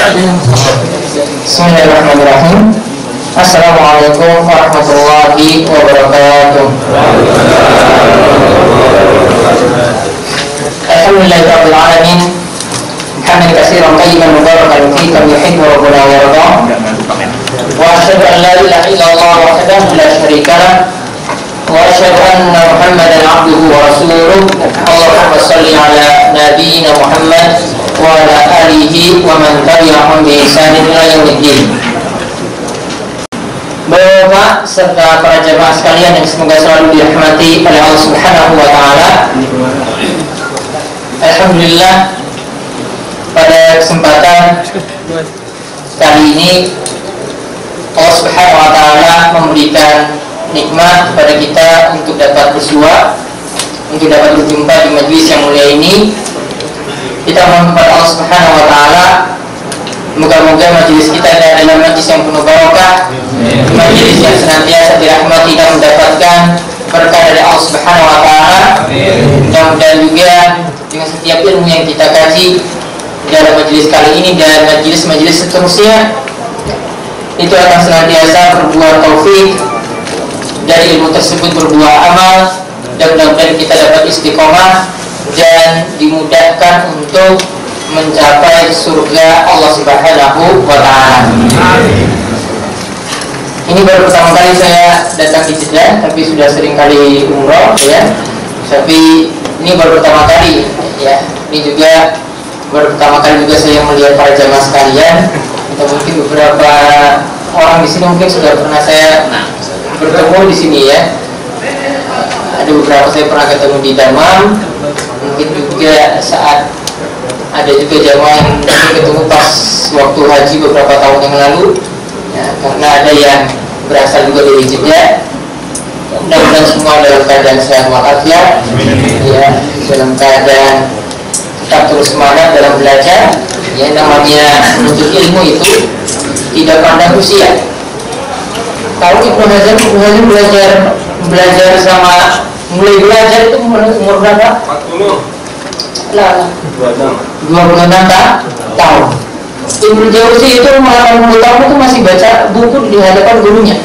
Bismillahirrahmanirrahim. Assalamualaikum warahmatullahi wabarakatuh. Alhamdulillahirabbil alamin. Hamdan katsiran tayyiban mubarakan fihi kama yuhibbu rabbuna wa yarda. Wa asyhadu an la ilaha illallah wahdahu la syarika lah. Wa asyhadu anna Muhammadan abduhu wa rasuluh. Allahumma shalli ala nabiyyina Muhammad wa ala alihi wa man tabi'ahum bi ihsanin ila yaumiddin. Bapak serta para jemaah sekalian yang semoga selalu dirahmati oleh Allah Subhanahu wa taala. Alhamdulillah, pada kesempatan kali ini Allah Subhanahu wa taala memberikan nikmat kepada kita untuk dapat bersua, untuk dapat berjumpa di majelis yang mulia ini. Kita mohon kepada Allah Subhanahu wa taala, moga-moga majelis kita adalah majelis yang penuh barokah, majelis yang senantiasa dirahmati dan mendapatkan berkah dari Allah Subhanahu wa taala. Mudah-mudahan juga dengan setiap ilmu yang kita kaji dalam majelis kali ini dan majelis-majelis seterusnya, itu akan senantiasa berbuah taufik dari ilmu tersebut, berbuah amal, dan mudah-mudahan kita dapat istiqomah dan dimudahkan untuk mencapai surga Allah Subhanahu wa taala. Ini baru pertama kali saya datang di Jeddah, tapi sudah sering kali umroh ya. Tapi ini baru pertama kali ya. Ini juga baru pertama kali juga saya melihat para jamaah sekalian. Atau mungkin beberapa orang di sini mungkin sudah pernah saya bertemu di sini ya. Ada beberapa saya pernah ketemu di Damam. Mungkin juga saat ada juga jamaah yang ketemu pas waktu haji beberapa tahun yang lalu ya, karena ada yang berasal juga dari Jeddah. Mudah-mudahan semua dalam keadaan sehat walafiat ya, dalam keadaan tetap terus semangat dalam belajar ya. Namanya menuntut ilmu itu tidak pandang usia. Tahu Ibnu Hazm belajar sama mulai belajar itu umur berapa? 26 tahun. Ibnu Jauzi itu 80 tahun itu masih baca buku di hadapan gurunya.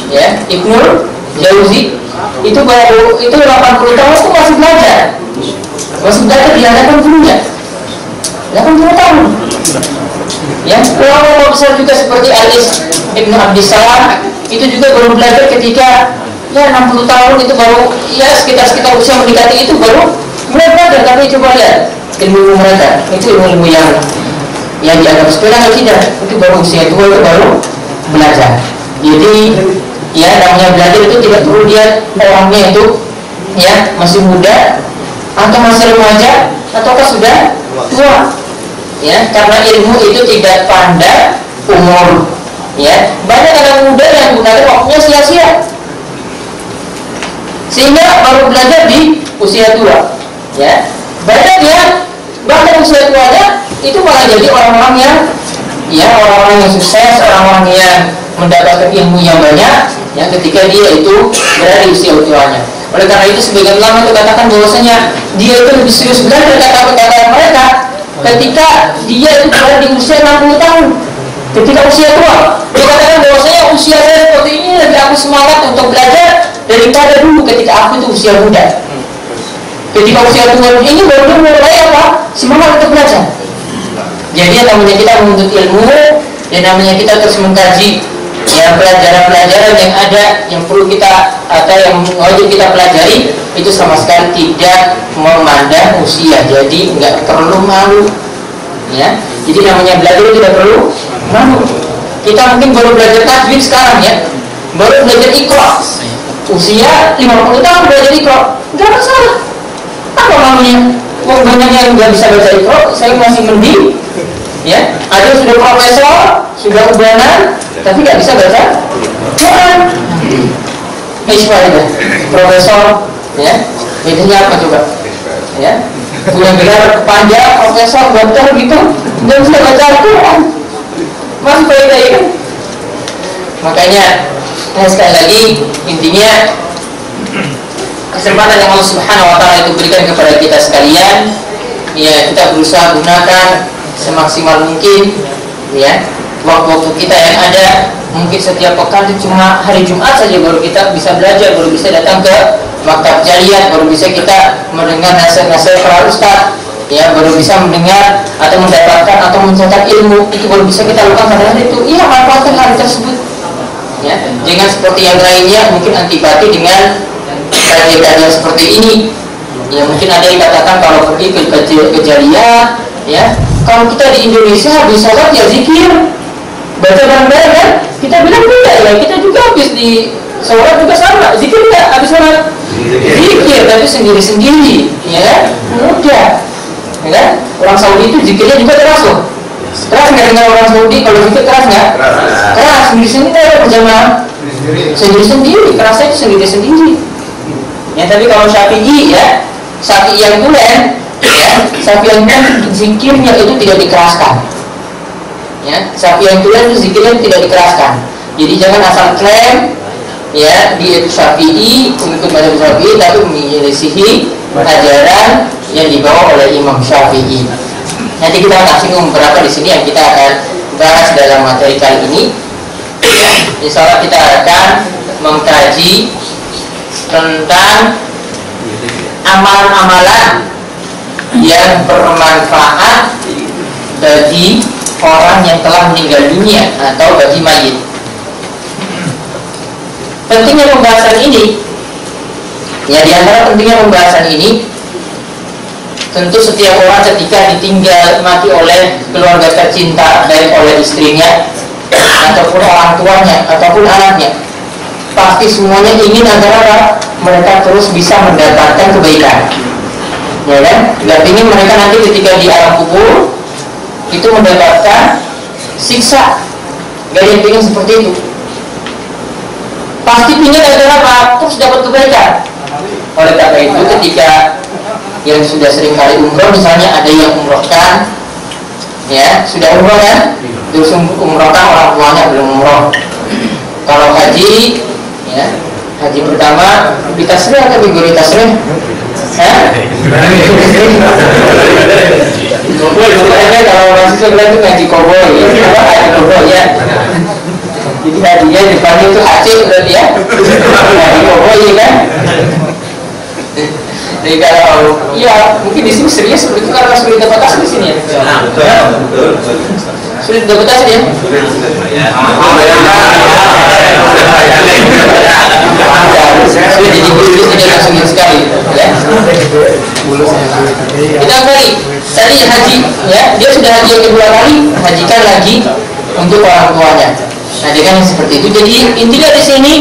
Ya, Ibnu Jauzi itu baru 80 tahun itu masih belajar di hadapan gurunya. 80 tahun. Ya, ulama besar juga seperti Al-Is Ibnu Abdissalam itu juga baru belajar ketika ya 60 tahun itu baru ya sekitar usia mendekati itu baru mulai belajar. Tapi coba lihat ilmu mereka, itu ilmu yang dianggap sepele atau tidak, itu baru usia tua itu baru belajar. Jadi ya namanya belajar itu tidak perlu dia orangnya itu ya masih muda atau masih remaja ataukah sudah tua ya, karena ilmu itu tidak pandang umur ya. Banyak anak muda yang gunakan waktunya sia-sia sehingga baru belajar di usia tua ya. Banyak yang bahkan usia tuanya itu malah jadi orang-orang yang sukses, orang-orang yang mendapatkan ilmu yang banyak ya ketika dia itu berada di usia tuanya. Oleh karena itu sebagian ulama itu katakan bahwasanya dia itu lebih serius belajar kata-kata mereka ketika dia itu berada di usia 60 tahun. Ketika usia tua, dia katakan bahwasanya usia saya seperti ini lebih aku semangat untuk belajar daripada dulu ketika aku itu usia muda. Ketika usia tua ini baru mulai apa? Semangat untuk belajar. Jadi namanya kita menuntut ilmu dan namanya kita terus mengkaji ya pelajaran-pelajaran yang ada yang perlu kita atau yang wajib kita pelajari itu sama sekali tidak memandang usia. Jadi nggak perlu malu ya. Jadi namanya belajar tidak perlu malu. Kita mungkin baru belajar tajwid sekarang ya, baru belajar Iqra, usia 50 tahun belajar Iqra, nggak masalah. Apa namanya? Banyak yang nggak bisa baca Iqra, saya masih mending ya. Ada yang sudah profesor, sudah ubanan, tapi nggak bisa baca Quran. Ismail profesor ya, bedanya apa coba ya? Punya gelar panjang profesor, dokter gitu, nggak bisa baca Quran, masih beda ya kan? Makanya sekali lagi intinya kesempatan yang Allah Subhanahu wa taala itu berikan kepada kita sekalian ya, kita berusaha gunakan semaksimal mungkin, ya. Waktu-waktu kita yang ada mungkin setiap pekan itu cuma hari Jumat saja baru kita bisa belajar, baru bisa datang ke maktab jariah, baru bisa kita mendengar nasihat-nasihat para ustaz, ya, baru bisa mendengar atau mendapatkan atau mencetak ilmu, itu baru bisa kita lakukan pada hari itu. Iya, manfaatkan hari tersebut, ya. Jangan seperti yang lainnya mungkin antipati dengan kajian-kajian seperti ini. Ya, mungkin ada yang katakan kalau pergi ke jariah, ya, kalau kita di Indonesia habis sholat ya zikir, baca bareng-bareng kan? Kita bilang tidak ya, kita juga habis di sholat juga sama, zikir tidak habis sholat, zikir tapi sendiri-sendiri, ya, mudah, ya kan? Orang Saudi itu zikirnya juga termasuk. Keras nggak dengan orang Saudi? Kalau zikir keras nggak? Keras, sendiri-sendiri berjamaah, sendiri-sendiri, kerasnya itu sendiri-sendiri. Ya, tapi kalau Syafi'i, ya, Syafi'i yang tulen, ya, Syafi'i yang tulen zikirnya itu tidak dikeraskan. Ya, Syafi'i yang tulen itu zikirnya tidak dikeraskan. Jadi jangan asal klaim, ya, dia itu Syafi'i, mengikut mazhab Syafi'i, tapi menyelisihi ajaran yang dibawa oleh Imam Syafi'i. Nanti kita akan singgung beberapa di sini yang kita akan bahas dalam materi kali ini. Insya Allah kita akan mengkaji tentang amalan-amalan yang bermanfaat bagi orang yang telah meninggal dunia atau bagi mayit. Pentingnya pembahasan ini, ya, di antara pentingnya pembahasan ini, tentu setiap orang ketika ditinggal mati oleh keluarga tercinta, baik oleh istrinya ataupun orang tuanya ataupun anaknya, pasti semuanya ingin agar mereka terus bisa mendapatkan kebaikan, ya kan? Gak ingin mereka nanti ketika di alam kubur itu mendapatkan siksa. Gak ada yang ingin seperti itu. Pasti ingin agar apa? Terus dapat kebaikan. Oleh karena itu ketika yang sudah sering kali umroh, misalnya ada yang umrohkan, ya, sudah umroh kan? Terus umrohkan orang tuanya belum umroh. Kalau haji, ya, haji pertama di tasrih atau minggu di tasrih? Koboi, kalau masih sebelah itu ngaji koboi, ya, haji koboi, ya. Jadi hajinya depannya itu Aceh berarti, ya, haji koboi, kan? Jadi kalau, ya, mungkin di sini serius seperti itu karena sulit dapat asli di sini, ya. Sulit dapat asli, ya. Sudah jadi bulus tidak langsung sekali, ya. Kita kali tadi haji, ya, dia sudah haji yang kedua kali, hajikan lagi untuk orang tuanya. Nah, dengan seperti itu, jadi intinya di sini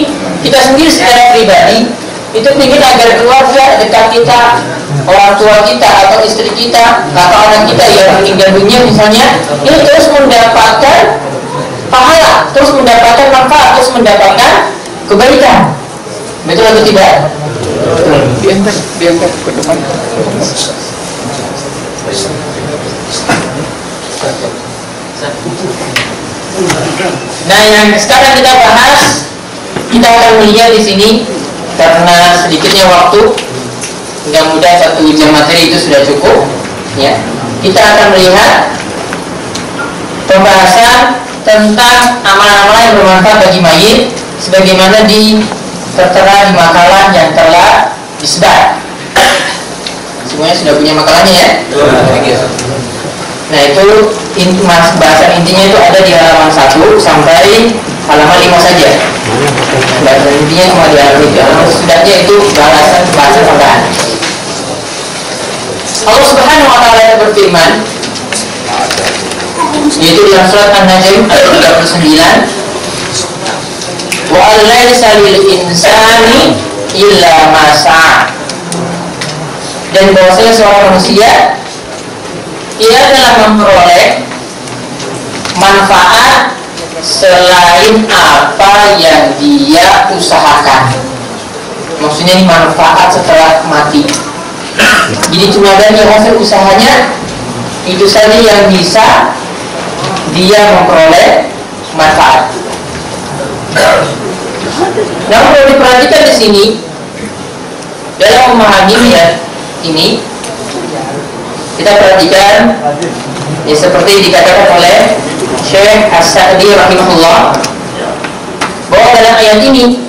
kita sendiri secara pribadi itu ingin agar keluarga dekat kita, orang tua kita atau istri kita atau anak kita yang meninggal dunia misalnya, ini terus mendapatkan pahala, terus mendapatkan manfaat, terus mendapatkan kebaikan. Betul atau tidak? Diangkat ke depan. Nah, yang sekarang kita bahas, kita akan melihat di sini karena sedikitnya waktu, mudah-mudahan 1 jam materi itu sudah cukup, ya. Kita akan melihat pembahasan tentang amalan-amalan yang bermanfaat bagi mayit sebagaimana tertera di makalah yang telah disebar. Semuanya sudah punya makalahnya, ya? Nah, itu bahasan intinya itu ada di halaman 1 sampai halaman 5 saja. Bahasan intinya cuma di halaman 3. Halaman sesudahnya itu bahasan tambahan. Allah Subhanahu wa Ta'ala berfirman, yaitu dalam surat An-Najm ayat 39, wa allaisa lil insani illa ma sa'a, dan bahwasanya seorang manusia ia adalah memperoleh manfaat selain apa yang dia usahakan. Maksudnya ini manfaat setelah mati. Jadi cuma dari hasil usahanya itu saja yang bisa dia memperoleh manfaat. Namun kalau diperhatikan di sini dalam memahami ya ini, kita perhatikan Ya, seperti dikatakan oleh Syekh As-Sa'di rahimahullah bahwa dalam ayat ini,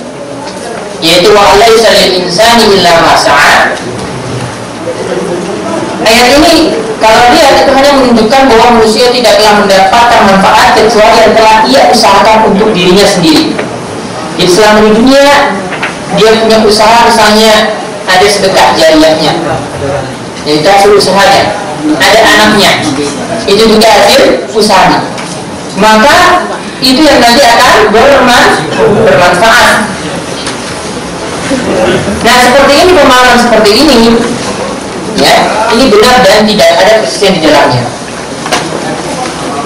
yaitu wa laisa lil insani illa ma sa'a, ayat ini kalau dia itu hanya menunjukkan bahwa manusia tidaklah mendapatkan manfaat kecuali yang telah ia usahakan untuk dirinya sendiri. Jadi selama di dunia dia punya usaha, misalnya ada sedekah jariyahnya, itu hasil usahanya, ada anaknya, itu juga hasil usahanya, maka itu yang nanti akan bermanfaat. Nah, seperti ini, pemahaman seperti ini, ya, ini benar dan tidak ada persisian di dalamnya.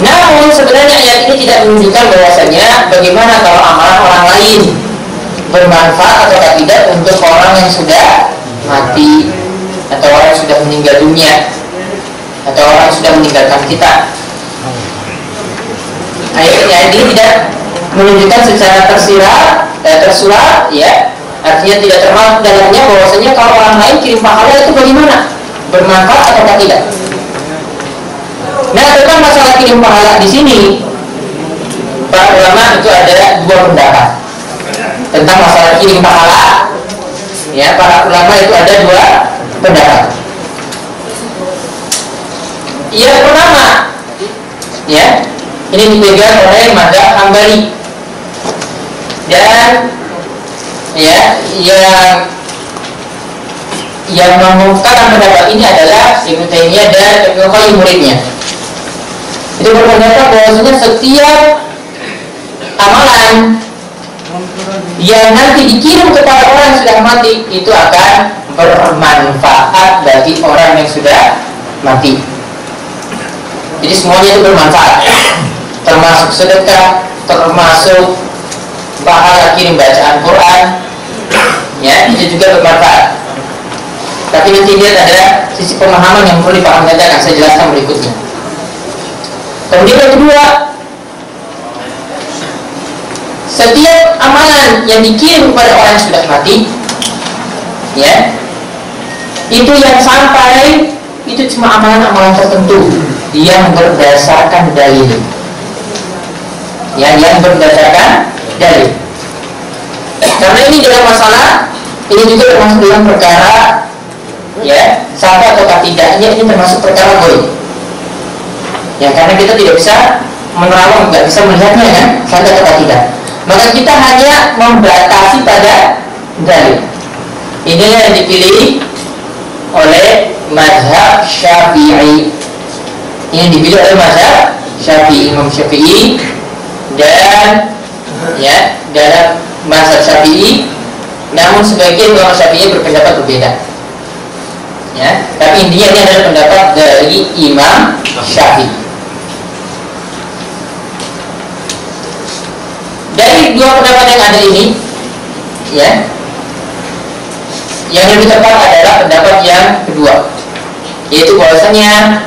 Namun sebenarnya ayat ini tidak menunjukkan bahwasanya bagaimana kalau amalan orang lain bermanfaat atau tidak untuk orang yang sudah mati, atau orang yang sudah meninggal dunia, atau orang yang sudah meninggalkan kita. Ayat ini tidak menunjukkan secara tersurat, ya, artinya tidak termasuk dalamnya bahwasanya kalau orang lain kirim pahala itu bagaimana, bermanfaat atau tidak. Nah, tentang masalah kirim pahala di sini, para ulama itu ada dua pendapat tentang masalah kirim pahala. Ya, para ulama itu ada dua pendapat. Yang pertama, ya, ini dipegang oleh mazhab Hambali, dan ya, yang mengungkapkan pendapat ini adalah Ibnu Taimiyah dan Ibnu Qayyim muridnya. Itu berpendapat bahwasanya setiap amalan yang nanti dikirim kepada orang yang sudah mati itu akan bermanfaat bagi orang yang sudah mati. Jadi semuanya itu bermanfaat, termasuk sedekah, termasuk pahala kirim bacaan Quran, ya, itu juga bermanfaat. Tapi nanti lihat ada sisi pemahaman yang perlu dipahami, akan saya jelaskan berikutnya. Kemudian yang kedua, setiap amalan yang dikirim kepada orang yang sudah mati, ya, itu yang sampai itu cuma amalan-amalan tertentu yang berdasarkan dalil, ya, yang berdasarkan dalil. Karena ini dalam masalah ini juga termasuk dalam perkara, ya, sah atau tidaknya, ini termasuk perkara boleh. Ya, karena kita tidak bisa menerawang, nggak bisa melihatnya, kan, sah atau tidak. Maka kita hanya membatasi pada dalil. Inilah yang dipilih oleh mazhab Syafi'i. Ini dipilih oleh mazhab Syafi'i, Imam Syafi'i, dan ya, dalam mazhab Syafi'i, namun sebagian ulama Syafi'i berpendapat berbeda. Ya, tapi intinya ini adalah pendapat dari Imam Syafi'i. Dari dua pendapat yang ada ini, ya, yang lebih tepat adalah pendapat yang kedua, yaitu bahwasanya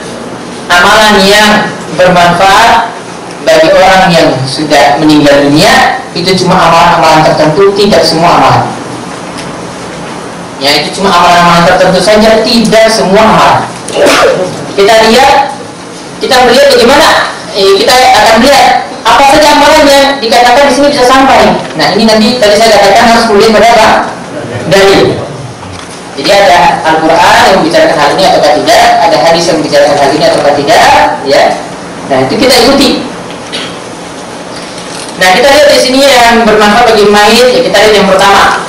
amalan yang bermanfaat bagi orang yang sudah meninggal dunia itu cuma amalan-amalan tertentu, tidak semua amalan. Ya, itu cuma amalan-amalan tertentu saja, tidak semua amalan. Kita melihat bagaimana, kita akan melihat apa saja amalan yang dikatakan di sini bisa sampai. Nah, ini nanti tadi saya katakan harus melihat pada apa? Dalil. Jadi ada Al-Quran yang membicarakan hal ini atau tidak, ada hadis yang membicarakan hal ini atau tidak, ya. Nah, itu kita ikuti. Nah, kita lihat di sini yang bermanfaat bagi mayit, ya, kita lihat yang pertama.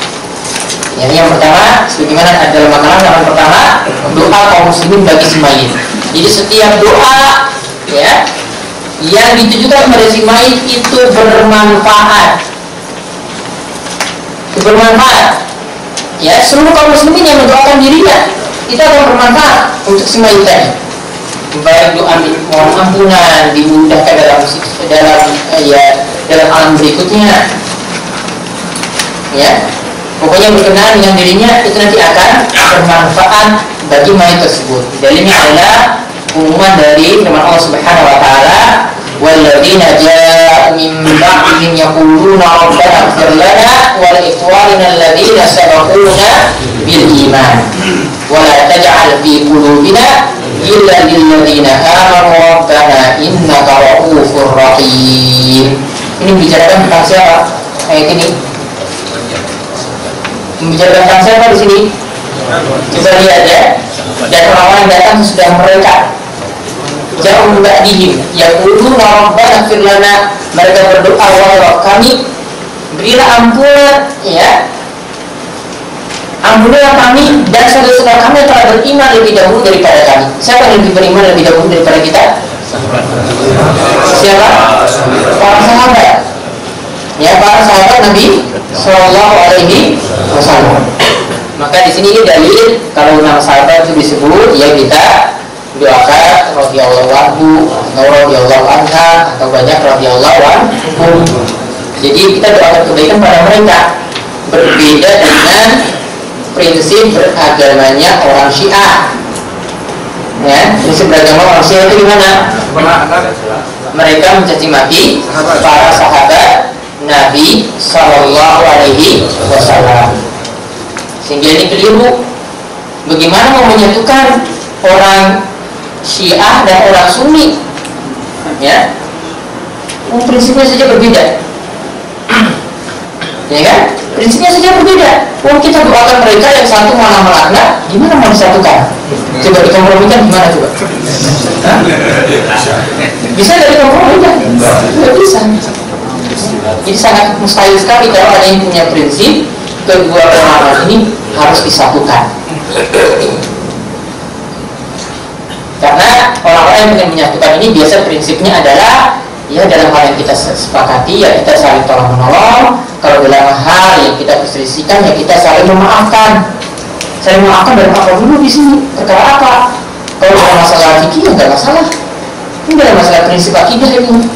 Ya, yang pertama, sebagaimana dalam makanan pertama, doa kaum muslimin bagi si mayit. Jadi setiap doa, ya, yang ditujukan kepada si mayit itu bermanfaat. Itu bermanfaat. Ya, seluruh kaum muslimin yang mendoakan dirinya itu akan bermanfaat untuk si mayit tadi. Baik doa mohon ampunan, dimudahkan dalam alam berikutnya. Ya, pokoknya berkenaan dengan dirinya itu nanti akan bermanfaat bagi mayit tersebut. Dalilnya adalah pengumuman dari firman Allah Subhanahu wa taala, "Walladzina ja'u min ba'dihim yaquluna rabbana ighfir lana wa li ikhwanina alladzina sabaquna bil iman wa la taj'al fi qulubina illa lilladzina amanu rabbana innaka ra'ufur rahim. Ini bicarakan tentang siapa? Ayat ini membicarakan tentang siapa di sini? Coba lihat ya. Dan orang-orang yang datang sesudah mereka jauh ba'dihim yaquluna rabbana ighfir lana, mereka berdoa wahai Rabb kami berilah ampunan, ya, ampunilah kami dan saudara-saudara kami yang telah beriman lebih dahulu daripada kami. Siapa yang lebih beriman lebih dahulu daripada kita? Siapa? Para sahabat. Ya, para sahabat Nabi Sallallahu Alaihi Wasallam. Maka di sini dalil kalau nama sahabat itu disebut, ya kita doakan radhiyallahu anhu atau radhiyallahu anha atau banyak radhiyallahu anhum. Jadi kita doakan kebaikan pada mereka. Berbeda dengan prinsip beragamanya orang Syiah. Ya, prinsip beragama orang Syiah itu gimana? Mereka mencaci maki para sahabat Nabi Sallallahu Alaihi Wasallam. Sehingga ini keliru. Bagaimana mau menyatukan orang Syiah dan orang Sunni? Ya, prinsipnya saja berbeda. Ya kan? Prinsipnya saja berbeda. Kita doakan mereka yang satu malah melaknat, gimana mau disatukan? Coba dikompromikan gimana coba? Hah? Bisa dari kompromikan? Tidak bisa. Jadi sangat mustahil sekali kalau ada yang punya prinsip kedua pemahaman ini harus disatukan. Karena orang-orang yang ingin menyatukan ini biasa prinsipnya adalah, ya, dalam hal yang kita sepakati ya kita saling tolong menolong. Kalau dalam hal yang kita perselisihkan ya kita saling memaafkan. Saling memaafkan dalam apa dulu di sini? Perkara apa? Kalau dalam masalah fikih ya nggak masalah. Ini dalam masalah prinsip akidah ini.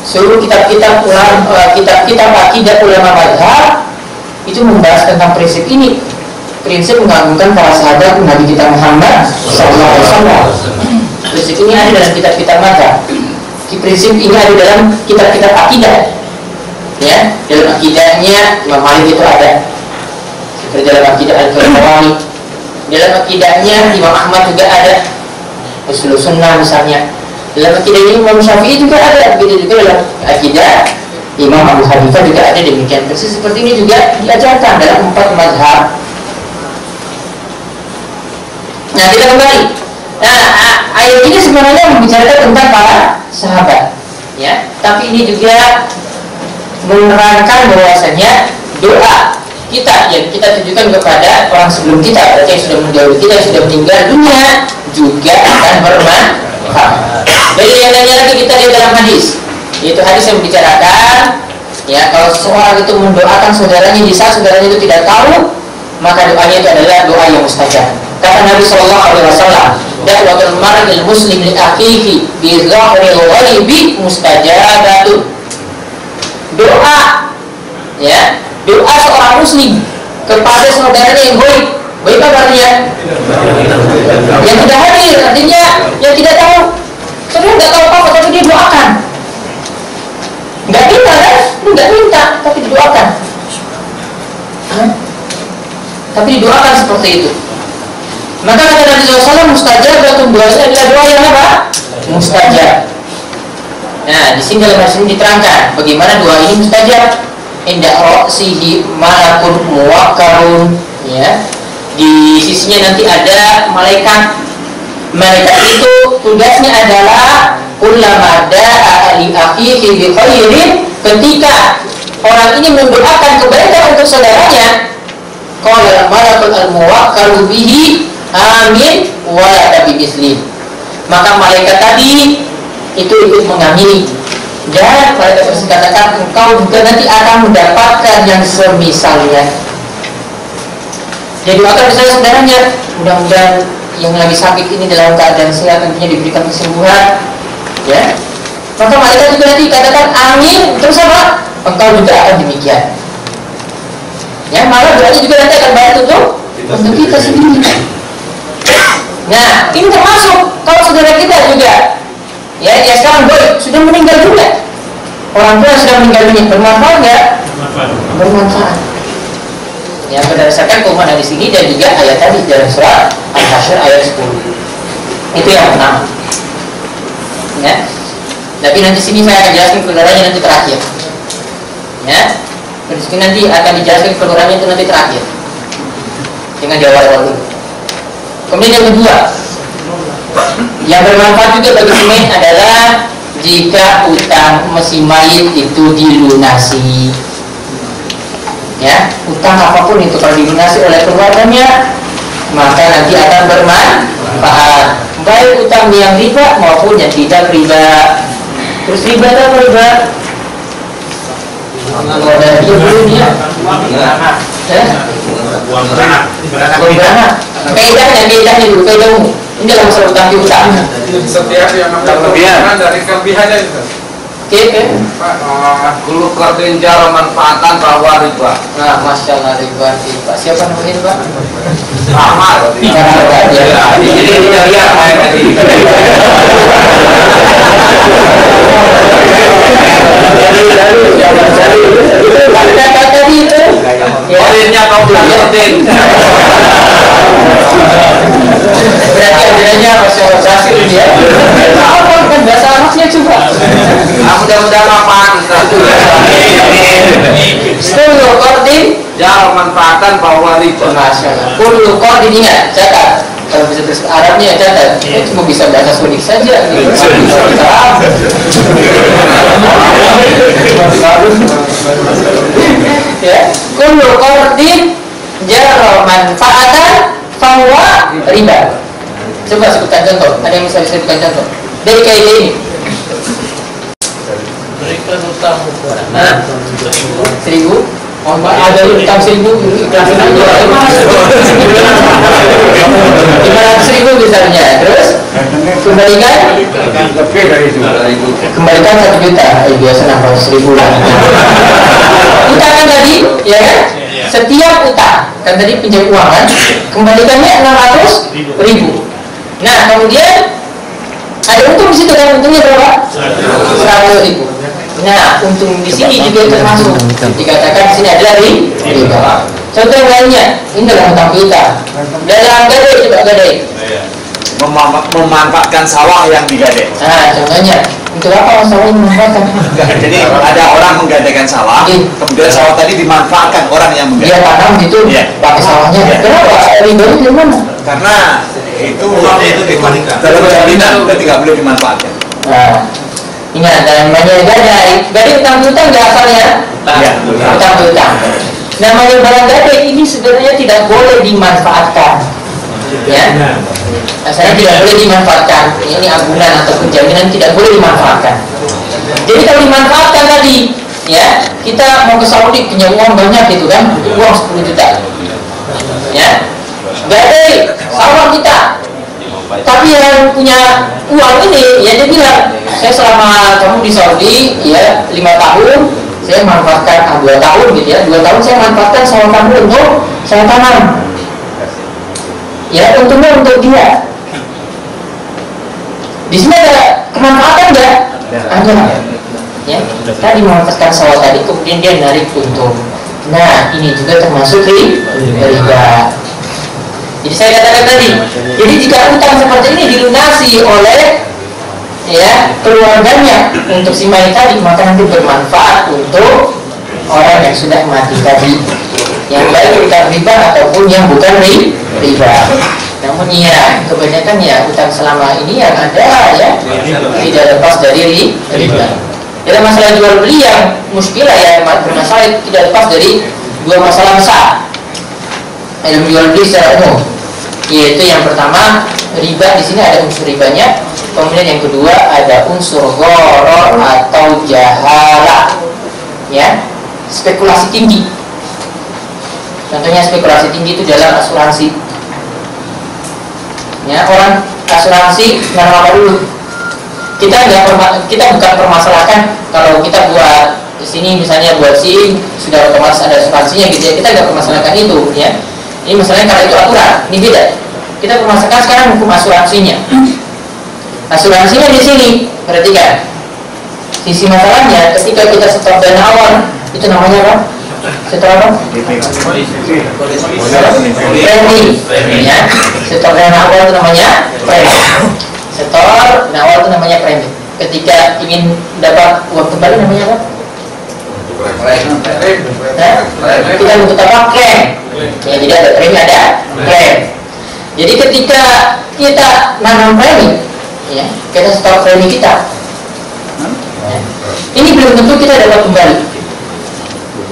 Seluruh kitab-kitab akidah ulama mazhab itu membahas tentang prinsip ini. Prinsip mengagungkan para sahabat Nabi kita Muhammad SAW. Prinsip ini ada dalam kitab-kitab mazhab. Prinsip ini ada dalam kitab-kitab akidah. Ya, dalam akidahnya Imam Malik itu ada. Seperti dalam akidah Al-Qaradawi. Dalam akidahnya Imam Ahmad juga ada. Ushul Sunnah misalnya. Dalam akidahnya Imam Syafi'i juga ada. Begitu juga dalam akidah Imam Abu Hanifah juga ada. Demikian persis seperti ini juga diajarkan dalam 4 mazhab. Nah, kita kembali. Nah, ayat ini sebenarnya membicarakan tentang para sahabat, ya. Tapi ini juga menerangkan bahwasanya doa kita yang kita tujukan kepada orang sebelum kita, berarti yang sudah mendahului kita, yang sudah meninggal dunia, juga akan bermanfaat. Jadi yang lainnya lagi kita lihat dalam hadis, yaitu hadis yang membicarakan, ya, kalau seseorang itu mendoakan saudaranya di saat saudaranya itu tidak tahu, maka doanya itu adalah doa yang mustajab. Kata Nabi Sallallahu Alaihi Wasallam, da'watul mar'il muslim li akhihi bi dhahril ghaibi mustajabatun. Doa, ya, doa seorang muslim kepada saudaranya yang baik. Baik apa artinya? Yang tidak hadir, artinya yang tidak tahu. Saudara nggak tahu apa, tapi dia doakan. Nggak minta kan? Nggak minta, tapi didoakan. Tapi didoakan seperti itu. Maka kata Nabi SAW, mustajabatun, doanya adalah doa yang apa? Mustajab. Nah, di sini dalam hadis ini diterangkan bagaimana doa ini mustajab. Inda ra'sihi malakun muwakkalun, ya. Di sisinya nanti ada malaikat. Malaikat itu tugasnya adalah kullama da'a li akhihi bi khairin, ketika orang ini mendoakan kebaikan untuk saudaranya, qala malakul al-muwakkalu bihi amin wala tabi misli, maka malaikat tadi itu ikut mengamini dan malaikat tersebut katakan engkau juga nanti akan mendapatkan yang semisalnya. Jadi doakan misalnya saudaranya, mudah-mudahan yang lagi sakit ini dalam keadaan sehat, tentunya diberikan kesembuhan, ya. Maka malaikat juga nanti katakan amin, terus apa? Engkau juga akan demikian. Ya, malah doanya juga nanti akan baik untuk kita sendiri. Nah, ini termasuk kalau saudara kita juga, ya sekarang boy sudah meninggal juga, orang tua sudah meninggal dunia, bermanfaat nggak? Bermanfaat. Ya, berdasarkan keumuman di sini dan juga ayat tadi dalam surat Al-Hasyr ayat 10. Itu yang pertama. Ya. Tapi nanti sini saya akan jelaskan keluarannya nanti terakhir. Ya. Terus nanti akan dijelaskan keluarannya itu nanti terakhir. Dengan di awal-awal dulu. Kemudian yang kedua, yang bermanfaat juga bagi si mayit adalah jika utang si mayit itu dilunasi. Ya, utang apapun itu kalau dilunasi oleh keluarganya, maka nanti akan bermanfaat. Baik utang yang riba maupun yang tidak riba. Terus riba itu apa riba? Kalau dari itu belum ya. Kaidahnya dulu, kaidahmu. Ini dalam masalah utang piutang. Setiap yang mengambil dari kelebihannya itu. Oke. Kullu qardin jara manfaatan bahwa riba. Nah, masya Allah riba. Siapa namanya itu Pak? Ahmad. Jadi tidak lihat saya tadi. Tadi itu. Qardinnya kau belum qardin. Berarti adanya masya Allah hasil dia. Apa kan bahasa Arabnya coba? Mudah-mudahan apaan Kullu qardin jara manfaatan bahwa riba. masya Allah. Kullu qardin ingat, catat. Kalau bisa terus Arabnya catat. Cuma bisa bahasa Sudik saja. Ya, kullu qardin jara manfaatan bahwa riba. Coba sebutkan contoh. Ada yang bisa disebutkan contoh dari kaidah ini? Berikan utang Hah? 1.000. Oh, ada utang 1.000 ikhlasin aja. 500.000 misalnya. Terus kembalikan Lebih dari itu. kembalikan 1 juta. Biasa 600.000 lah. Utang kan tadi, ya kan? Setiap utang kan tadi pinjam uang kan, kembalikannya 600.000. Nah kemudian ada untung di situ kan, untungnya berapa? 100.000. Nah untung di sini juga termasuk dikatakan di sini adalah riba. Contoh yang lainnya, ini dalam utang piutang. Dalam gadai, coba gadai. Memanfaatkan sawah yang digadai. Nah contohnya, untuk apa sawah ini dimanfaatkan? Jadi ada orang menggadaikan sawah, kemudian sawah tadi dimanfaatkan orang yang Dia menggadai. tanam gitu, pakai sawahnya. Kenapa? Ribanya dari mana? Karena itu dalam jaminan sudah tidak boleh dimanfaatkan. Nah, ingat dalam namanya gadai utang piutang nggak asalnya? Ya. Utang piutang. Namanya barang gadai ini sebenarnya tidak boleh dimanfaatkan. Ya, asalnya tidak boleh dimanfaatkan. Ini agunan ataupun jaminan tidak boleh dimanfaatkan. Jadi kalau dimanfaatkan tadi, ya kita mau ke Saudi punya uang banyak gitu kan, uang 10 juta. Ya, gadai sawah kita. Tapi yang punya uang ini, ya dia bilang, saya selama kamu di Saudi, ya 5 tahun, saya manfaatkan 2 tahun gitu ya, 2 tahun saya manfaatkan sawah kamu untuk saya tanam. Ya, untungnya untuk dia. Di sini ada kemanfaatan nggak? Ada. Ya, tadi memanfaatkan sawah tadi, kemudian dia narik untung. Nah, ini juga termasuk riba. Jadi saya katakan tadi, jadi jika utang seperti ini dilunasi oleh ya keluarganya untuk si mayit tadi, maka nanti bermanfaat untuk orang yang sudah mati tadi, yang baik utang riba ataupun yang bukan riba. Namun ya kebanyakan ya utang selama ini yang ada ya tidak lepas dari riba. Dalam masalah jual beli yang muskilah ya bermasalah tidak lepas dari 2 masalah besar dalam jual beli secara umum, yaitu yang pertama riba. Di sini ada unsur ribanya. Kemudian yang kedua ada unsur gharar atau jahalah, ya spekulasi tinggi. Contohnya spekulasi tinggi itu dalam asuransi. Ya, orang asuransi nanam apa dulu? Kita bukan permasalahkan kalau kita buat di sini misalnya buat SIM sudah otomatis ada asuransinya gitu ya. Kita nggak permasalahkan itu ya. Ini misalnya karena itu aturan, ini beda. Kita permasalahkan sekarang hukum asuransinya. Asuransinya di sini, perhatikan. Sisi masalahnya ketika kita setor dana awal itu namanya apa? Setor apa? Premi, ya. Setor dana awal itu namanya premi. Setor dana awal itu namanya premi. Ketika ingin dapat uang kembali namanya apa? Kita untuk apa? Klaim. Ya, jadi ada premi, ada klaim. Jadi ketika kita nanam premi, ya, kita setor premi kita, ya, ini belum tentu kita dapat kembali.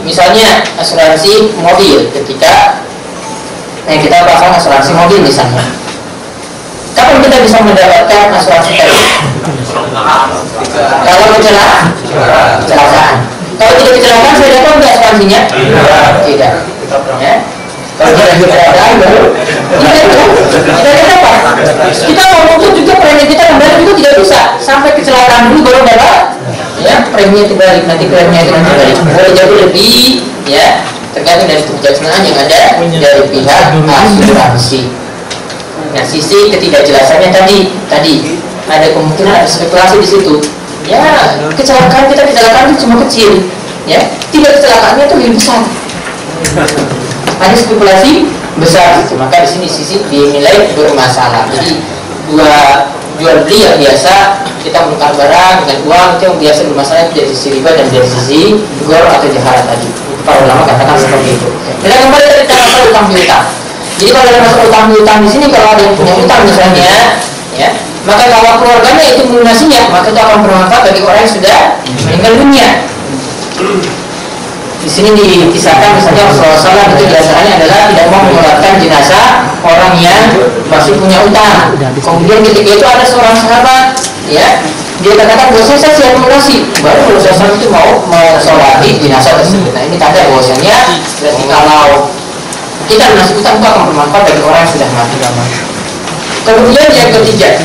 Misalnya asuransi mobil, ketika kita pasang asuransi mobil misalnya, kapan kita bisa mendapatkan asuransi tadi? Kalau kecelakaan. Kalau tidak kecelakaan, saya dapat nggak asuransinya? Tidak. Ya. Kalau tidak kecelakaan, baru tidak dapat. Kita mau nuntut juga premi kita kembali itu tidak bisa. Sampai kecelakaan dulu baru dapat. Ya, premi itu balik, nanti klaimnya itu nanti balik. Boleh jauh lebih, ya, tergantung dari kebijaksanaan yang ada dari pihak asuransi. Nah, sisi ketidakjelasannya tadi ada kemungkinan ada spekulasi di situ. Ya, kecelakaan itu cuma kecil, ya, tidak kecelakaannya itu lebih besar. Ada spekulasi besar, gitu. Maka di sini sisi dinilai bermasalah. Jadi jual beli yang biasa kita menukar barang dengan uang itu yang biasa bermasalah dari sisi riba dan dari sisi gor atau jahalah tadi. Para ulama katakan seperti itu. Kita kembali dari masalah utang piutang. Jadi kalau ada masalah utang piutang di sini, kalau ada yang punya utang misalnya, ya, maka kalau keluarganya itu melunasinya, maka itu akan bermanfaat bagi orang yang sudah meninggal dunia. Di sini dikisahkan misalnya Rasulullah SAW itu biasanya adalah tidak mau menyolatkan jenazah orang yang masih punya utang. Kemudian ketika itu ada seorang sahabat, ya, dia katakan bahwasanya saya siap melunasi. Baru Rasulullah SAW itu mau mensolati jenazah tersebut. Nah, ini tanda bahwasanya berarti kalau kita lunasi utang itu akan bermanfaat bagi orang yang sudah mati. Kemudian yang ketiga,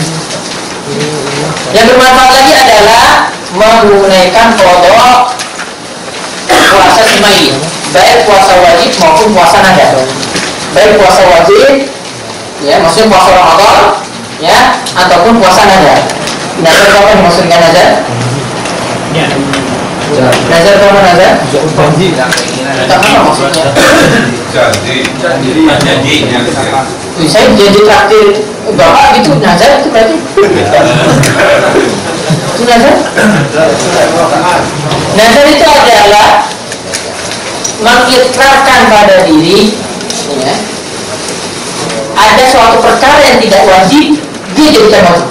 yang bermanfaat lagi adalah menunaikan qada puasa semayi, baik puasa wajib maupun puasa nadar. Baik puasa wajib, ya, maksudnya puasa Ramadan, ya, ataupun puasa nadar. Nazar apa yang dimaksudkan nazar? Nazar apa nazar? Janji. Apa maksudnya? Janji. Saya janji traktir bapak gitu, nazar itu berarti? Itu nazar? Nazar itu adalah mengikrarkan pada diri, ya, ada suatu perkara yang tidak wajib, dia jadikan wajib.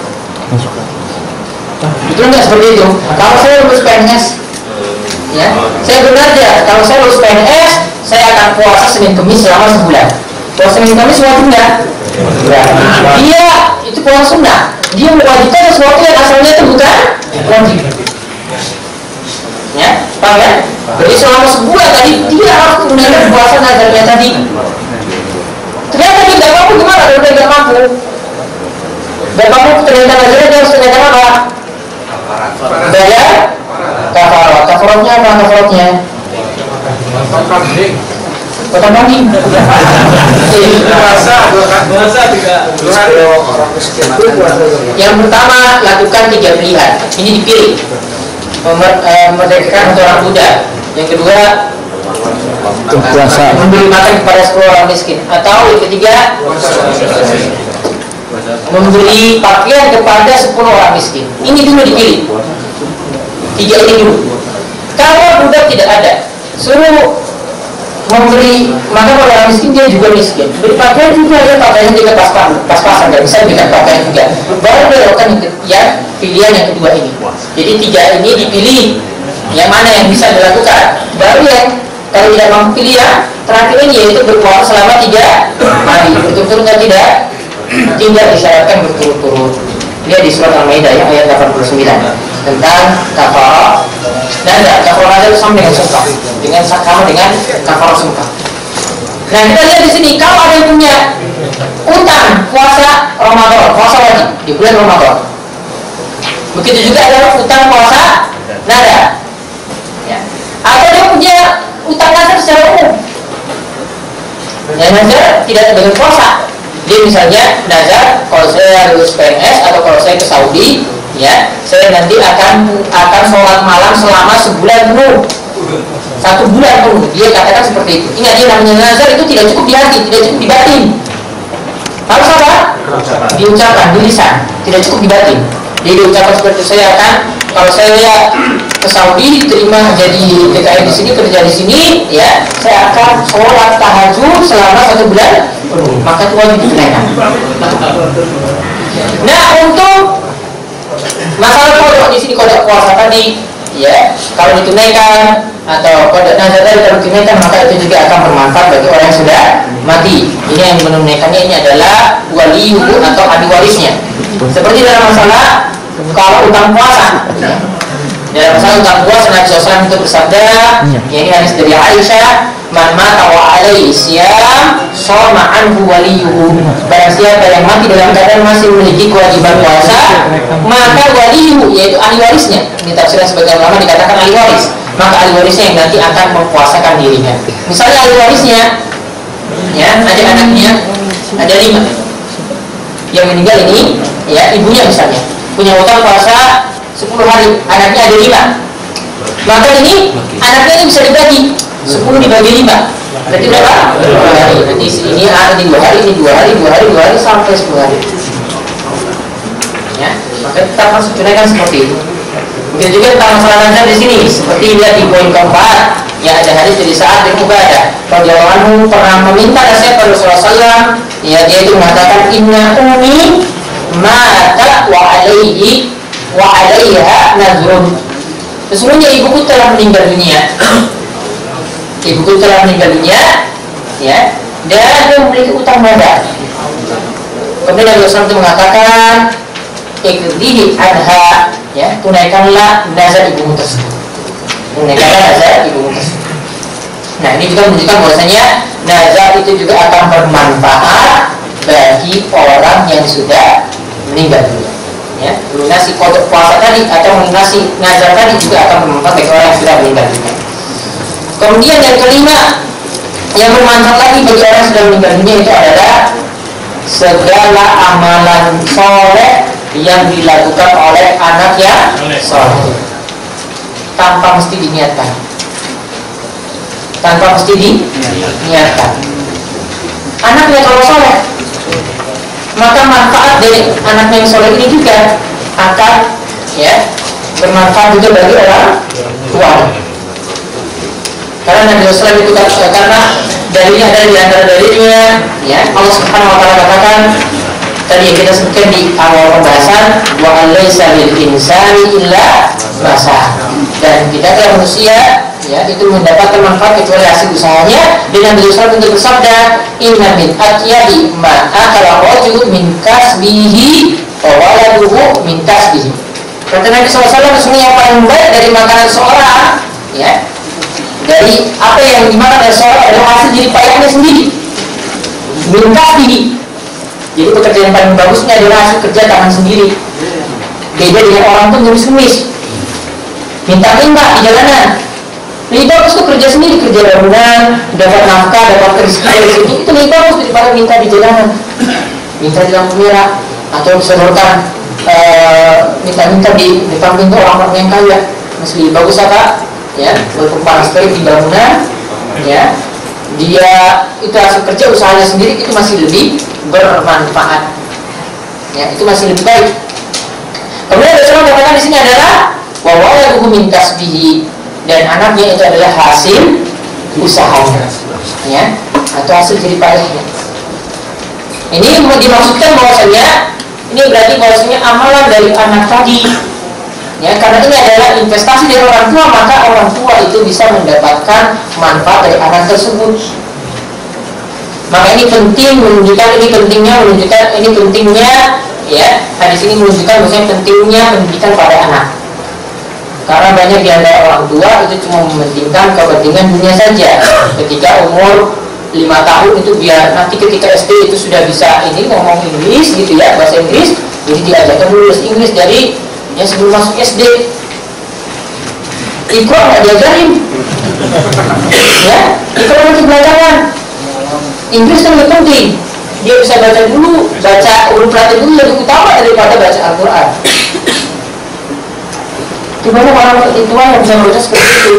Betul nggak seperti itu? Kalau saya lulus PNS, ya, saya belajar. Kalau saya lulus PNS, saya akan puasa Senin Kamis selama sebulan. Puasa Senin Kamis wajib nggak? Dia itu puasa sunnah. Dia mewajibkan sesuatu yang asalnya itu bukan wajib. Ya, paham ya? Jadi selama sebulan tadi dia harus menunaikan puasa nazarnya tadi. Ternyata dia nggak mampu, gimana? Dia udah nggak mampu. Nggak mampu tunaikan nazarnya, dia harus tunaikan apa? Bayar kafarat. Kafaratnya apa? Kafaratnya potong kambing. Yang pertama, lakukan 3 pilihan. Ini dipilih. Memerdekakan untuk orang muda. Yang kedua, memberi makan kepada 10 orang miskin. Atau yang ketiga, memberi pakaian kepada 10 orang miskin. Ini dulu dipilih. 3 ini dulu. Kalau budak tidak ada, suruh memberi makan kepada orang miskin, dia juga miskin. Beri pakaian juga, ya, pakaian juga pas-pasan, nggak bisa berikan pakaian juga. Baru dilakukan yang pilihan yang kedua ini. Jadi 3 ini dipilih yang mana yang bisa dilakukan. Baru yang kalau tidak mampu pilih ya terakhir ini, yaitu berpuasa selama 3 hari berturut-turut atau tidak disyaratkan berturut-turut. Ini di surat Al-Maidah ya, ayat 89 tentang kafarah. Dan kafarah itu sama dengan sumpah, sama dengan kafarah sumpah. Nah, kita lihat di sini, kalau ada yang punya utang puasa Ramadan, puasa wajib di bulan Ramadan, begitu juga ada utang puasa nadar, ya. Atau dia punya utang nazar secara umum, yang nazar tidak dengan puasa. Dia misalnya nazar, kalau saya lulus PNS atau kalau saya ke Saudi, ya, saya nanti akan sholat malam selama sebulan penuh. 1 bulan penuh. Dia katakan seperti itu. Ingat, dia namanya nazar itu tidak cukup di hati, tidak cukup di batin. Harus apa? Diucapkan, di lisan. Tidak cukup di batin. Dia diucapkan seperti itu. Saya akan, kalau saya ke Saudi, terima jadi TKI di sini, kerja di sini, ya, saya akan sholat tahajud selama 1 bulan penuh. Maka itu wajib ditunaikan. Nah, untuk masalah kodok di sini, kodok puasa tadi, ya, kalau ditunaikan atau kodok nazar tadi kalau ditunaikan, maka itu juga akan bermanfaat bagi orang yang sudah mati. Ini yang menunaikannya ini adalah waliyu atau ahli warisnya. Seperti dalam masalah kalau utang puasa, ya. Dalam masalah utang puasa Nabi SAW itu bersabda, ya, ini hadis dari Aisyah, man mata wa alaihi siyam shoma anhu waliyuhu. Barang siapa yang mati dalam keadaan masih memiliki kewajiban puasa, maka waliyuhu, yaitu ahli warisnya, ini tafsiran sebagai ulama dikatakan ahli waris, maka ahli warisnya yang nanti akan mempuasakan dirinya. Misalnya ahli warisnya, ya, ada anaknya, ada 5 yang meninggal ini, ya, ibunya misalnya punya utang puasa 10 hari, anaknya ada 5, maka ini anaknya ini bisa dibagi 10 dibagi 5, berarti berapa? 2 hari. Nanti ini ada di 2 hari, ini 2 hari, 2 hari, 2 hari sampai 10 hari. Ya, maka kita harus tunaikan seperti itu. Mungkin juga tentang masalah nazar di sini, seperti lihat di poin keempat, ya, ada hadis dari Sa'ad bin Ubadah radhiyallahu anhu pernah meminta nasihat pada Rasulullah SAW, ya, dia itu mengatakan inna ummi matat wa alaiha nazrun. Sesungguhnya ibuku telah meninggal dunia. Ibuku telah meninggal dunia, ya, dan dia memiliki utang nazar. Kemudian Nabi SAW mengatakan ikdihi anha, ya, tunaikanlah nazar ibumu tersebut. Tunaikanlah nazar ibumu tersebut. Nah, ini juga menunjukkan bahwasanya nazar itu juga akan bermanfaat bagi orang yang sudah meninggal dunia. Ya, melunasi kodok puasa tadi atau melunasi nazar tadi juga akan bermanfaat bagi orang yang sudah meninggal dunia. Kemudian yang kelima yang bermanfaat lagi bagi orang yang sudah meninggal dunia itu adalah segala amalan soleh yang dilakukan oleh anak yang soleh tanpa mesti diniatkan, tanpa mesti diniatkan. Anaknya kalau soleh, maka manfaat dari anaknya yang soleh ini juga akan, ya, bermanfaat juga bagi orang tua. Karena Nabi SAW itu karena dalilnya ada di antara dalilnya, ya, Allah Subhanahu Wa Taala katakan tadi yang kita sebutkan di awal pembahasan, wa alaysa lil insani illa ma sa'a, dan tidak ada manusia, ya, itu mendapatkan manfaat kecuali hasil usahanya. Dan Nabi SAW untuk bersabda, inna min atyadi ma akala rajulu min kasbihi wa waladuhu min kasbihi. Kata Nabi SAW, sesungguhnya yang paling baik dari makanan seorang, ya, dari apa yang dimakan oleh seorang adalah hasil jerih payahnya sendiri, min kasbihi. Jadi pekerjaan paling bagusnya adalah hasil kerja tangan sendiri. Beda dengan orang tuh ngemis-ngemis, minta-minta di jalanan. Lebih bagus tuh kerja sendiri, kerja bangunan, dapat nafkah, dapat rezeki dari situ. Itu lebih bagus daripada minta di jalanan, minta di lampu merah, atau disedorkan, minta-minta di depan pintu orang-orang yang kaya. Masih lebih bagus apa? Ya, berkembang sekali di bangunan, ya. Dia itu hasil kerja usahanya sendiri, itu masih lebih bermanfaat. Ya, itu masih lebih baik. Kemudian Rasulullah katakan di sini adalah wa waladuhu min kasbihi, dan anaknya itu adalah hasil usahanya, ya, atau hasil jerih payahnya. Ini dimaksudkan bahwasanya ini berarti bahwasanya amalan dari anak tadi, ya, karena ini adalah investasi dari orang tua, maka orang tua itu bisa mendapatkan manfaat dari anak tersebut. Maka ini penting menunjukkan, ini pentingnya, ya, hadis ini menunjukkan bahwasanya pentingnya pendidikan pada anak. Karena banyak di antara orang tua itu cuma mementingkan kepentingan dunia saja. Ketika umur 5 tahun itu biar nanti ketika SD itu sudah bisa ini ngomong Inggris gitu, ya, bahasa Inggris, jadi diajarkan dulu Inggris dari, ya, sebelum masuk SD. Iqra nggak diajarin, ya, Iqra nanti belakangan. Inggris kan lebih penting, dia bisa baca dulu, baca huruf Latin dulu lebih utama daripada baca Al-Quran. Di mana orang tua yang bisa baca seperti itu?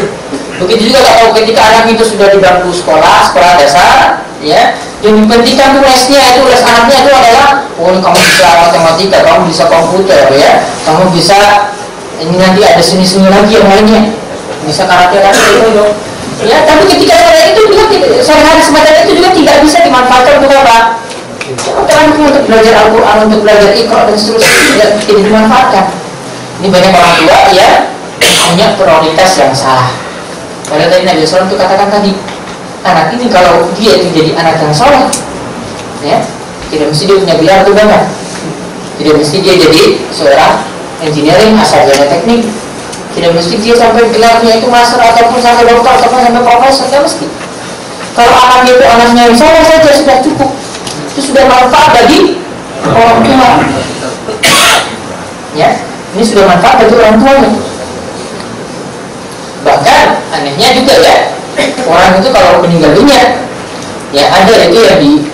Begitu juga kalau ketika anak itu sudah di bangku sekolah dasar, ya, yang dipentingkan tuh lesnya itu les anaknya itu adalah, oh kamu bisa matematika, kamu bisa komputer, ya, kamu bisa ini nanti ada seni lagi yang lainnya, bisa karate lagi itu, ya. Tapi ketika itu juga sehari-hari semacam itu juga tidak bisa dimanfaatkan untuk apa? Untuk belajar Al-Quran, untuk belajar Iqra dan seterusnya tidak dimanfaatkan. Ini banyak orang tua ya punya prioritas yang salah. Padahal tadi Nabi SAW itu katakan tadi, anak ini kalau dia itu jadi anak yang soleh, ya, tidak mesti dia punya gelar itu banget, tidak mesti dia jadi seorang engineering asal sarjana teknik, tidak mesti dia sampai gelarnya itu master ataupun sampai dokter ataupun sampai profesor, tidak mesti. Kalau anaknya itu anaknya yang soleh saja sudah cukup, itu sudah manfaat bagi orang tua, ya. Ini sudah manfaat bagi orang tuanya. Bahkan anehnya juga ya, orang itu kalau meninggal dunia, ya ada itu yang di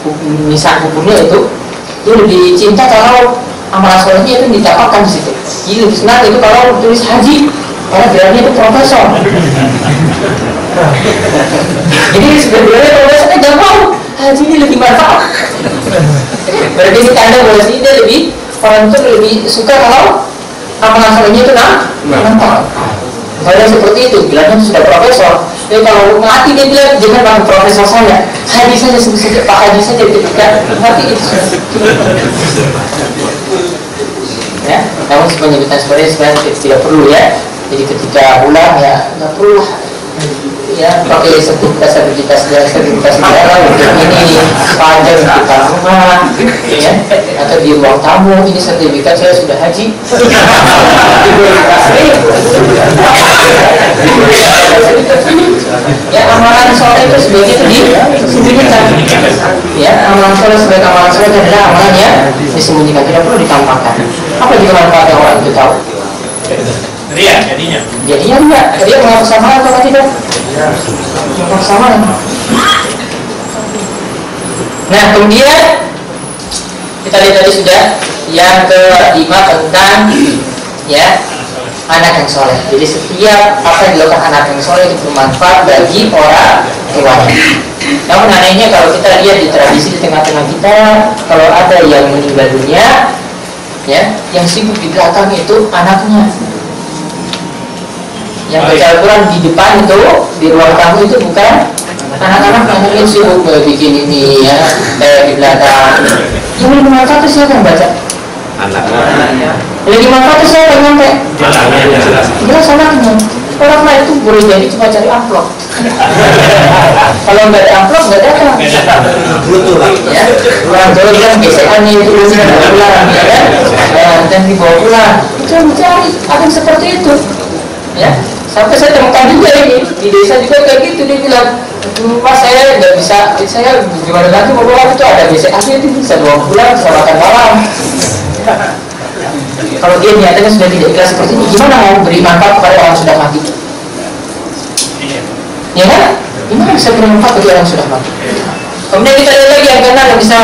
misal hukumnya itu lebih cinta kalau amal solehnya itu ditapakkan di situ. Jadi lebih senang itu kalau tulis haji, karena gelarnya itu profesor. Jadi sebenarnya profesornya nggak mau, haji ini lebih manfaat. Berarti ini tanda bahwa dia lebih, orang itu lebih suka kalau amal solehnya itu nampak. Kalau seperti itu, bilangnya sudah profesor. Jadi kalau mati dia bilang jangan bang profesor saya, haji saja sebesar Pak Haji saja ketika mati itu. Ya, namun penyebutan seperti ini sebenarnya tidak perlu ya. Jadi ketika pulang ya nggak perlu ya pakai sertifikat negara ini panjang kita rumah, ya, atau di ruang tamu ini sertifikat saya sudah haji. Ya, amalan soleh itu sebagai itu disembunyikan. Ya, amalan soleh sebagai amalan soleh adalah amalannya disembunyikan, tidak perlu ditampakkan. Apa juga manfaatnya orang itu tahu? Ria jadinya. Jadinya enggak, dia mengaku sama atau tidak? Mengaku sama. Nah, kemudian kita lihat tadi sudah yang kelima tentang ya anak yang soleh. Jadi setiap apa yang dilakukan anak yang soleh itu bermanfaat bagi orang tuanya. Namun anehnya kalau kita lihat di tradisi di tengah-tengah kita, kalau ada yang meninggal dunia, ya, yang sibuk di belakang itu anaknya. Yang baca Al-Quran di depan itu, di ruang tamu itu bukan anak-anak yang sibuk bikin ini ya, kayak di belakang. Yang lebih manfaat itu siapa yang baca? Anak-anaknya. Lebih manfaat itu siapa yang nyampe? Jelas anaknya. Orang lain itu boleh jadi cuma cari amplop. Kalau nggak ada amplop nggak datang. Ya, orang Jawa bilang gesekan itu udah pulang, ya kan? Dan dibawa pulang. Jangan cari, ada yang seperti itu. Ya, sampai saya temukan juga ini di desa juga kayak gitu, dia bilang, Mas saya nggak bisa, saya gimana nanti mau pulang itu ada gesekan itu bisa bawa pulang, bisa makan malam. Kalau dia niatnya sudah tidak ikhlas seperti ini, gimana mau beri manfaat kepada orang sudah mati? Ya kan? Gimana bisa beri manfaat bagi orang sudah mati? Kemudian kita lihat lagi yang keenam yang bisa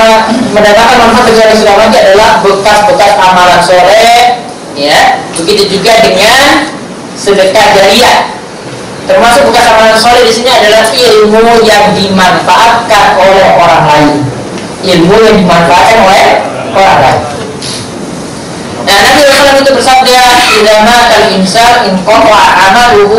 mendatangkan manfaat bagi orang sudah mati adalah bekas-bekas amalan soleh. Ya, begitu juga dengan sedekah jariyah. Termasuk bekas amalan soleh di sini adalah ilmu yang dimanfaatkan oleh orang lain. Ilmu yang dimanfaatkan oleh orang lain. Nah, Nabi Muhammad itu bersabda, "Idza matal insan in qata'a anhu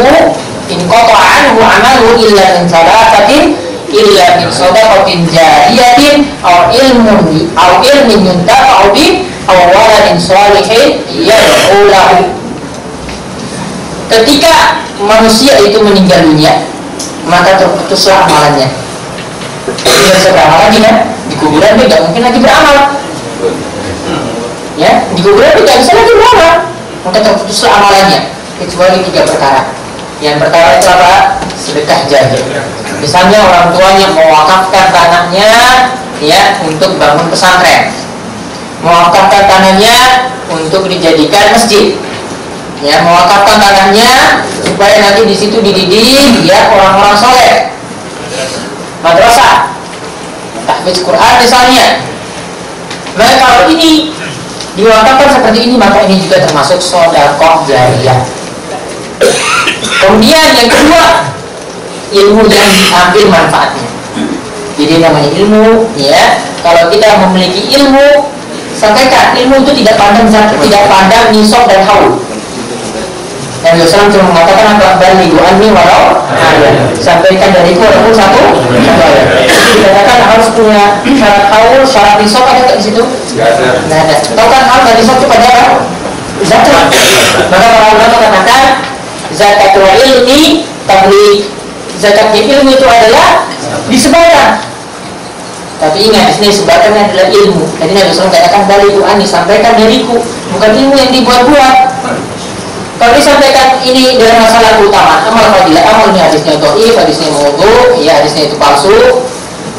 amaluhu illa min salasatin illa min shadaqatin jariyatin aw ilmin yuntafa'u bih aw waladin shalihin yad'u lahu." Ketika manusia itu meninggal dunia, maka terputuslah amalannya. Tidak bisa beramal lagi kan? Di kuburan dia tidak mungkin lagi beramal. Ya, di kuburan tidak bisa lagi beramal, maka terputuslah amalannya kecuali 3 perkara. Yang pertama itu apa? Sedekah jariyah. Misalnya orang tuanya mewakafkan tanahnya ya untuk bangun pesantren, mewakafkan tanahnya untuk dijadikan masjid, ya, mewakafkan tanahnya supaya nanti di situ dididik ya orang-orang soleh, madrasah, tahfidz Quran misalnya. Nah, kalau ini diwakafkan seperti ini, maka ini juga termasuk sedekah jariyah. Kemudian yang kedua, ilmu yang diambil manfaatnya. Jadi namanya ilmu, ya. Kalau kita memiliki ilmu, sampaikan ilmu itu tidak pandang nisab dan haul. Nabi SAW cuma mengatakan apa? Balighu anni walau ayat. Sampaikan dariku walaupun satu ayat. Dikatakan harus punya syarat haul, syarat nisab ada nggak di situ? Nggak ada. Tahu kan haul dan nisab itu pada apa? Zakat. Maka para ulama mengatakan zakatul ilmi tabligh. Zakatnya ilmu itu adalah disebarkan. Tapi ingat, di sini sebarkannya adalah ilmu. Jadi Nabi SAW katakan balighu anni, sampaikan dariku, bukan ilmu yang dibuat-buat. Kalau disampaikan ini dengan masalah keutamaan amal fadilah, amal ini hadisnya dhaif, hadisnya maudhu, ya hadisnya itu palsu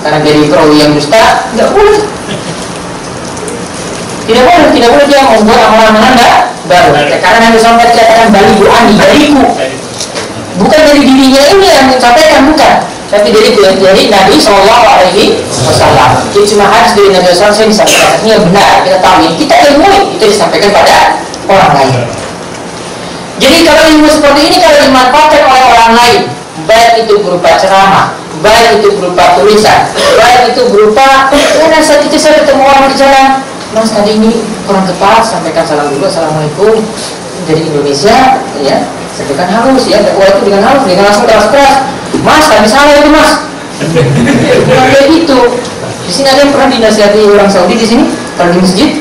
karena dari perawi yang dusta, tidak boleh. Tidak boleh dia membuat amalan-amalan baru. Karena Nabi SAW katakan balighu anni, dariku. Bukan dari dirinya ini yang menyampaikan, bukan, tapi dari Nabi SAW. Jadi cuma hadis dari Nabi SAW yang disampaikan ini yang benar, kita tahu, yang kita ilmu itu disampaikan pada orang lain. Jadi kalau ilmu seperti ini kalau dimanfaatkan oleh orang lain, baik itu berupa ceramah, baik itu berupa tulisan, baik itu berupa saat itu saya ketemu orang di jalan, Mas tadi ini kurang tepat, sampaikan salam dulu, assalamualaikum dari Indonesia, ya. Sampaikan halus, ya, dakwah itu dengan halus, dengan langsung keras-keras. Mas, tadi salah itu mas. Bukan kayak gitu. Di sini ada yang pernah dinasihati orang Saudi di sini, kalau di masjid.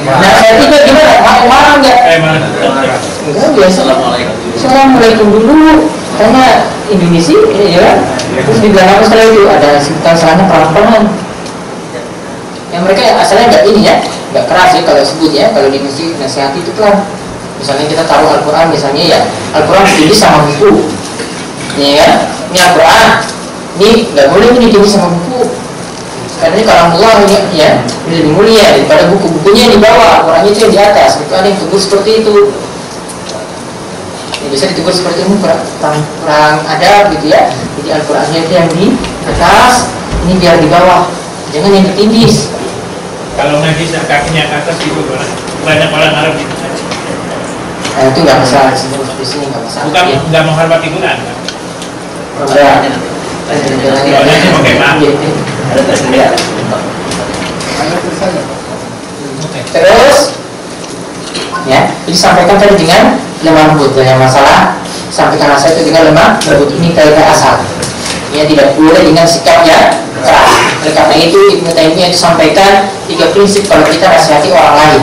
Nah, saya tiba gimana? Marah nggak? Enggak, biasa. Assalamualaikum dulu. Tanya Indonesia, ya. Terus dibilang apa setelah itu? Ada sebutan salahnya pelan-pelan. Yang mereka asalnya nggak ini ya, nggak keras ya kalau sebut ya. Kalau di masjid nasihati itu pelan. Misalnya kita taruh Al-Quran, misalnya ya, Al-Quran ditulis sama buku, ya, ini Al-Quran, ini nggak boleh ini ditulis sama buku, karena ini kalamullah ya, ini lebih mulia daripada buku-bukunya yang di bawah, Al-Quran itu yang di atas. Itu ada yang tegur seperti itu. Ya, bisa ditegur seperti ini kurang adab gitu ya. Jadi Al-Qurannya itu yang di atas, ini biar di bawah, jangan yang ditindis. Kalau nggak bisa kakinya ke atas gitu, banyak orang Arab gitu. Nah, itu nggak masalah di sini nggak masalah. Bukan nggak menghormati Quran. Enggak. Terus, ya, disampaikan tadi dengan lemah lembut. Yang masalah sampaikan nasihat itu dengan lemah lembut. Ini kaidah asal. Ya, tidak boleh dengan sikap yang keras. Oleh karena itu Ibnu Taimiyah sampaikan 3 prinsip kalau kita nasihati orang lain.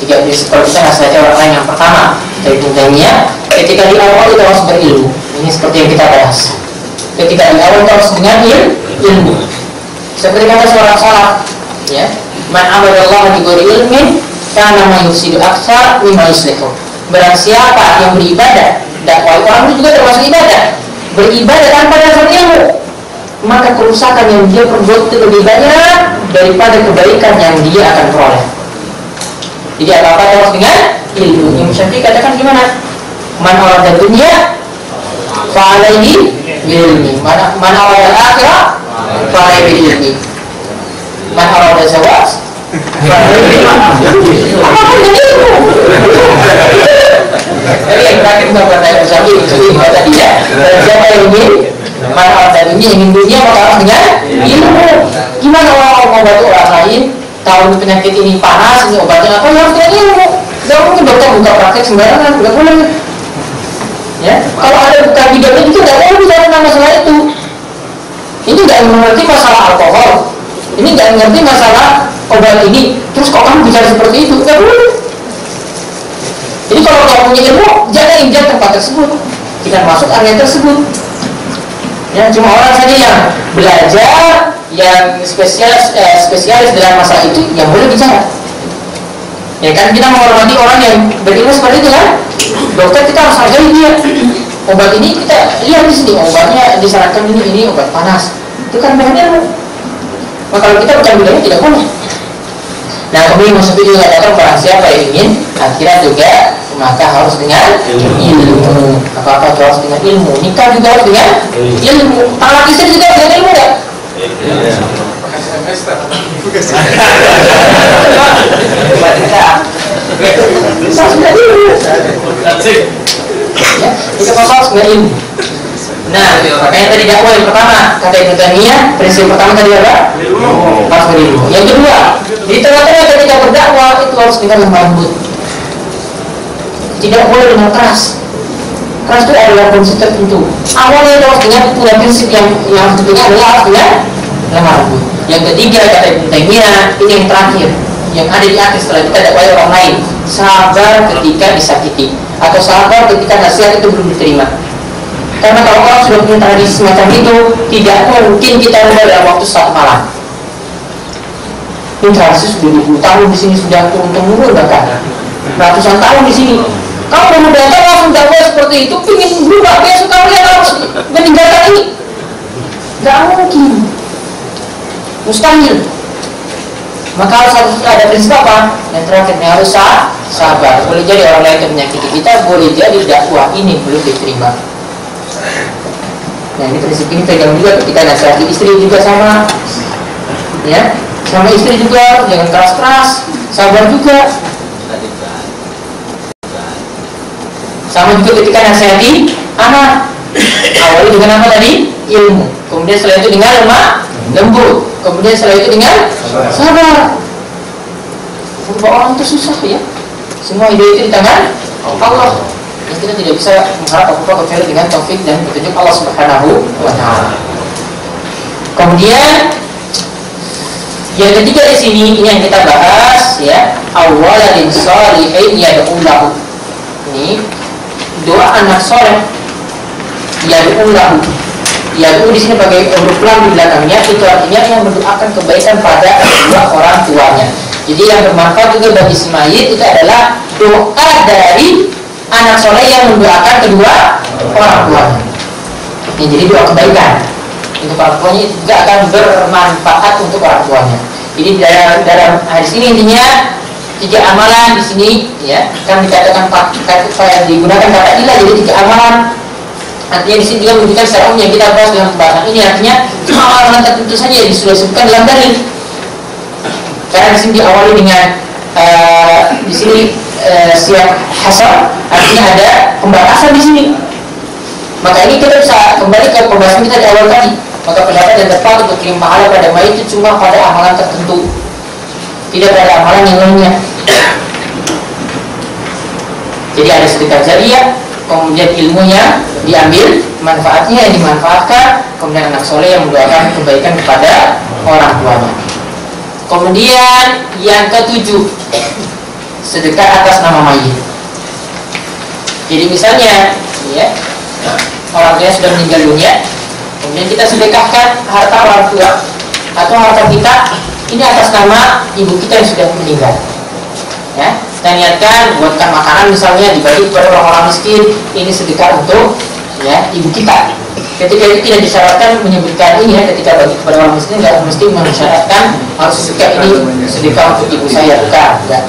3 prinsip kalau kita nasihati orang lain. Yang pertama dari Ibnu Taimiyah, ketika di awal kita harus berilmu. Ini seperti yang kita bahas. Ketika di awal kita harus dengan ilmu. Seperti kata seorang salaf, ya, man abadallaha bi ghairi ilmin kana ma yufsidu aktsar mimma yuslihu. Barang siapa yang beribadah, dakwah orang itu juga termasuk ibadah. Beribadah tanpa dasar ilmu, maka kerusakan yang dia perbuat itu lebih banyak daripada kebaikan yang dia akan peroleh. Jadi apa-apa harus dengan ilmu. Yang Syafi'i katakan gimana? Man arada dunya fa alaihi ilmi. Man arada akhirah fa alaihi ilmi. Man arada zawaj fa alaihi ilmi. Apa ilmu? Jadi yang terakhir bapak saya Syafi'i itu tadi ya. Siapa yang ingin man arada dunya, ingin dunia maka harus dengan ilmu. Gimana orang obat orang lain tahu penyakit ini panas, ini obatnya apa, ya harus dengan ilmu. Tidak mungkin dokter buka praktek sembarangan, tidak boleh. Ya, kalau ada buka bidangnya itu tidak boleh bicara tentang masalah itu. Ini tidak mengerti masalah alkohol, ini tidak mengerti masalah obat ini, terus kok kamu bicara seperti itu, tidak boleh. Jadi kalau kamu punya ilmu, jangan injak tempat tersebut, jangan masuk area tersebut. Ya, cuma orang saja yang belajar, yang spesialis dalam masalah itu yang boleh bicara. Ya kan, kita menghormati orang yang berilmu seperti itu kan. Dokter kita harus hargai dia. Obat ini kita lihat di sini, obatnya disarankan ini obat panas. Itu kan bahan ilmu. Maka kalau kita bukan bidangnya tidak boleh. Nah, kemudian Mas juga katakan barang siapa yang ingin akhirat juga maka harus dengan ilmu. Apa-apa harus dengan ilmu. Nikah juga harus dengan ilmu. Talak istri juga dengan ilmu enggak? Bisa sudah ilmu. Ya, kita harus dengan ilmu. Nah, makanya tadi dakwah yang pertama kata Ibnu Taimiyah, prinsip pertama tadi apa? Harus berilmu. Yang kedua, di tengah-tengah ketika berdakwah itu harus dengan lemah lembut. Tidak boleh dengan keras. Keras itu adalah prinsip tertentu. Awalnya itu harus dengan punya prinsip yang tentunya adalah harus dengan lemah lembut. Yang ketiga kata Ibnu Taimiyah, ini yang terakhir, yang ada di akhir setelah kita dakwah orang lain, sabar ketika disakiti atau sabar ketika nasihat itu belum diterima. Karena kalau orang sudah punya tradisi semacam itu, tidak mungkin kita ubah dalam waktu 1 malam. Ini tradisi sudah 20 tahun di sini, sudah turun-temurun bahkan ratusan tahun di sini. Kalau mau datang langsung dakwah seperti itu, ingin berubah besok kalian harus meninggalkan ini. Gak mungkin, mustahil. Maka harus ada prinsip apa? Yang terakhir, yang harus sabar. Boleh jadi orang lain yang menyakiti kita, boleh jadi dakwah ini belum diterima. Nah, ini prinsip ini pegang juga ketika nasihati istri juga sama, ya, sama istri juga jangan keras-keras, sabar juga. Sama juga ketika nasihati anak, awali dengan apa tadi? Ilmu. Kemudian setelah itu dengan lemah lembut. Kemudian setelah itu dengan sabar. Berubah orang itu susah ya. Semua ide itu di tangan Allah. Dan kita tidak bisa mengharap apa-apa kecuali dengan taufik dan petunjuk Allah Subhanahu wa Ta'ala. Kemudian yang ketiga di sini ini yang kita bahas ya, awaladin shalihin yad'u lahu. Ini doa anak soleh yad'u lahu. Yad'u di sini pakai huruf lam di belakangnya, itu artinya yang mendoakan kebaikan pada kedua orang tuanya. Jadi yang bermanfaat juga bagi si mayit itu adalah doa dari anak soleh yang mendoakan kedua orang tuanya. Ya, jadi doa kebaikan untuk orang tuanya itu juga akan bermanfaat untuk orang tuanya. Jadi dalam hadis ini intinya 3 amalan di sini ya, kan dikatakan digunakan kata ilah, jadi 3 amalan. Artinya di sini juga menunjukkan secara umum yang kita bahas dalam pembahasan ini, artinya cuma amalan tertentu saja yang sudah disebutkan dalam dalil. Karena di sini diawali dengan di sini siap hasar, artinya ada pembatasan di sini. Maka ini kita bisa kembali ke pembahasan kita di awal tadi. Maka pendapat yang tepat untuk kirim pahala pada mayit itu cuma pada amalan tertentu, tidak pada amalan yang lainnya. Jadi ada sedekah jariah, kemudian ilmunya diambil, manfaatnya yang dimanfaatkan, kemudian anak soleh yang mendoakan kebaikan kepada orang tuanya. Kemudian yang ke-7, sedekah atas nama mayit. Jadi misalnya ya, orang tua sudah meninggal dunia, kemudian kita sedekahkan harta orang tua atau harta kita ini atas nama ibu kita yang sudah meninggal. Ya, kita niatkan buatkan makanan misalnya dibagi kepada orang-orang miskin, ini sedekah untuk ya ibu kita. Ketika itu tidak disyaratkan menyebutkan ini ya, ketika bagi kepada orang miskin nggak mesti mensyaratkan harus sedekah ini sedekah untuk ibu saya, bukan, nggak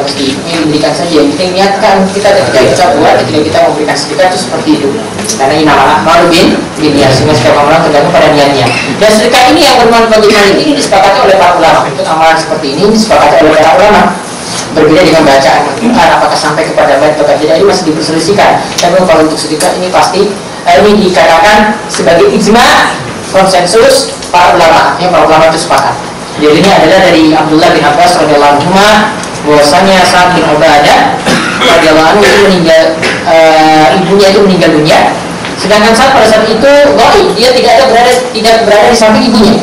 mesti ini diberikan saja. Yang penting niatkan kita ketika kita buat, ketika kita memberikan sedekah itu seperti itu. Karena ini nama malu bin niat, sehingga setiap orang tergantung pada niatnya. Dan sedekah ini yang bermanfaat bagi mayit ini disepakati oleh para ulama. Untuk amalan seperti ini disepakati oleh para ulama. Berbeda dengan bacaan Al-Quran, apakah sampai kepada mayit atau tidak, ini masih diperselisihkan. Tapi kalau untuk sedekah ini pasti ini dikatakan sebagai ijma, konsensus para ulama. Ya, para ulama itu sepakat. Jadi ini adalah dari Abdullah bin Abbas radhiyallahu anhu, bahwasanya Sa'ad bin Ubadah radhiyallahu anhu itu meninggal, ibunya itu meninggal dunia. Sedangkan Sa'ad pada saat itu ghaib, dia tidak berada di samping ibunya.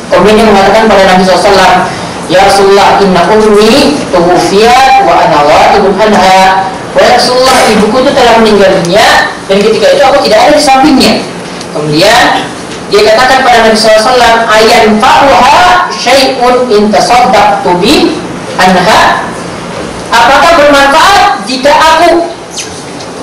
Kemudian dia mengatakan pada Nabi SAW, ya Rasulullah, inna ummi tuwufiyat wa ana ghaibun anha. Wa Rasulullah, ibuku itu telah meninggal dunia dan ketika itu aku tidak ada di sampingnya. Kemudian dia katakan pada Nabi SAW, ayan fa'uha syai'un in tasaddaqtu bi anha. Apakah bermanfaat jika aku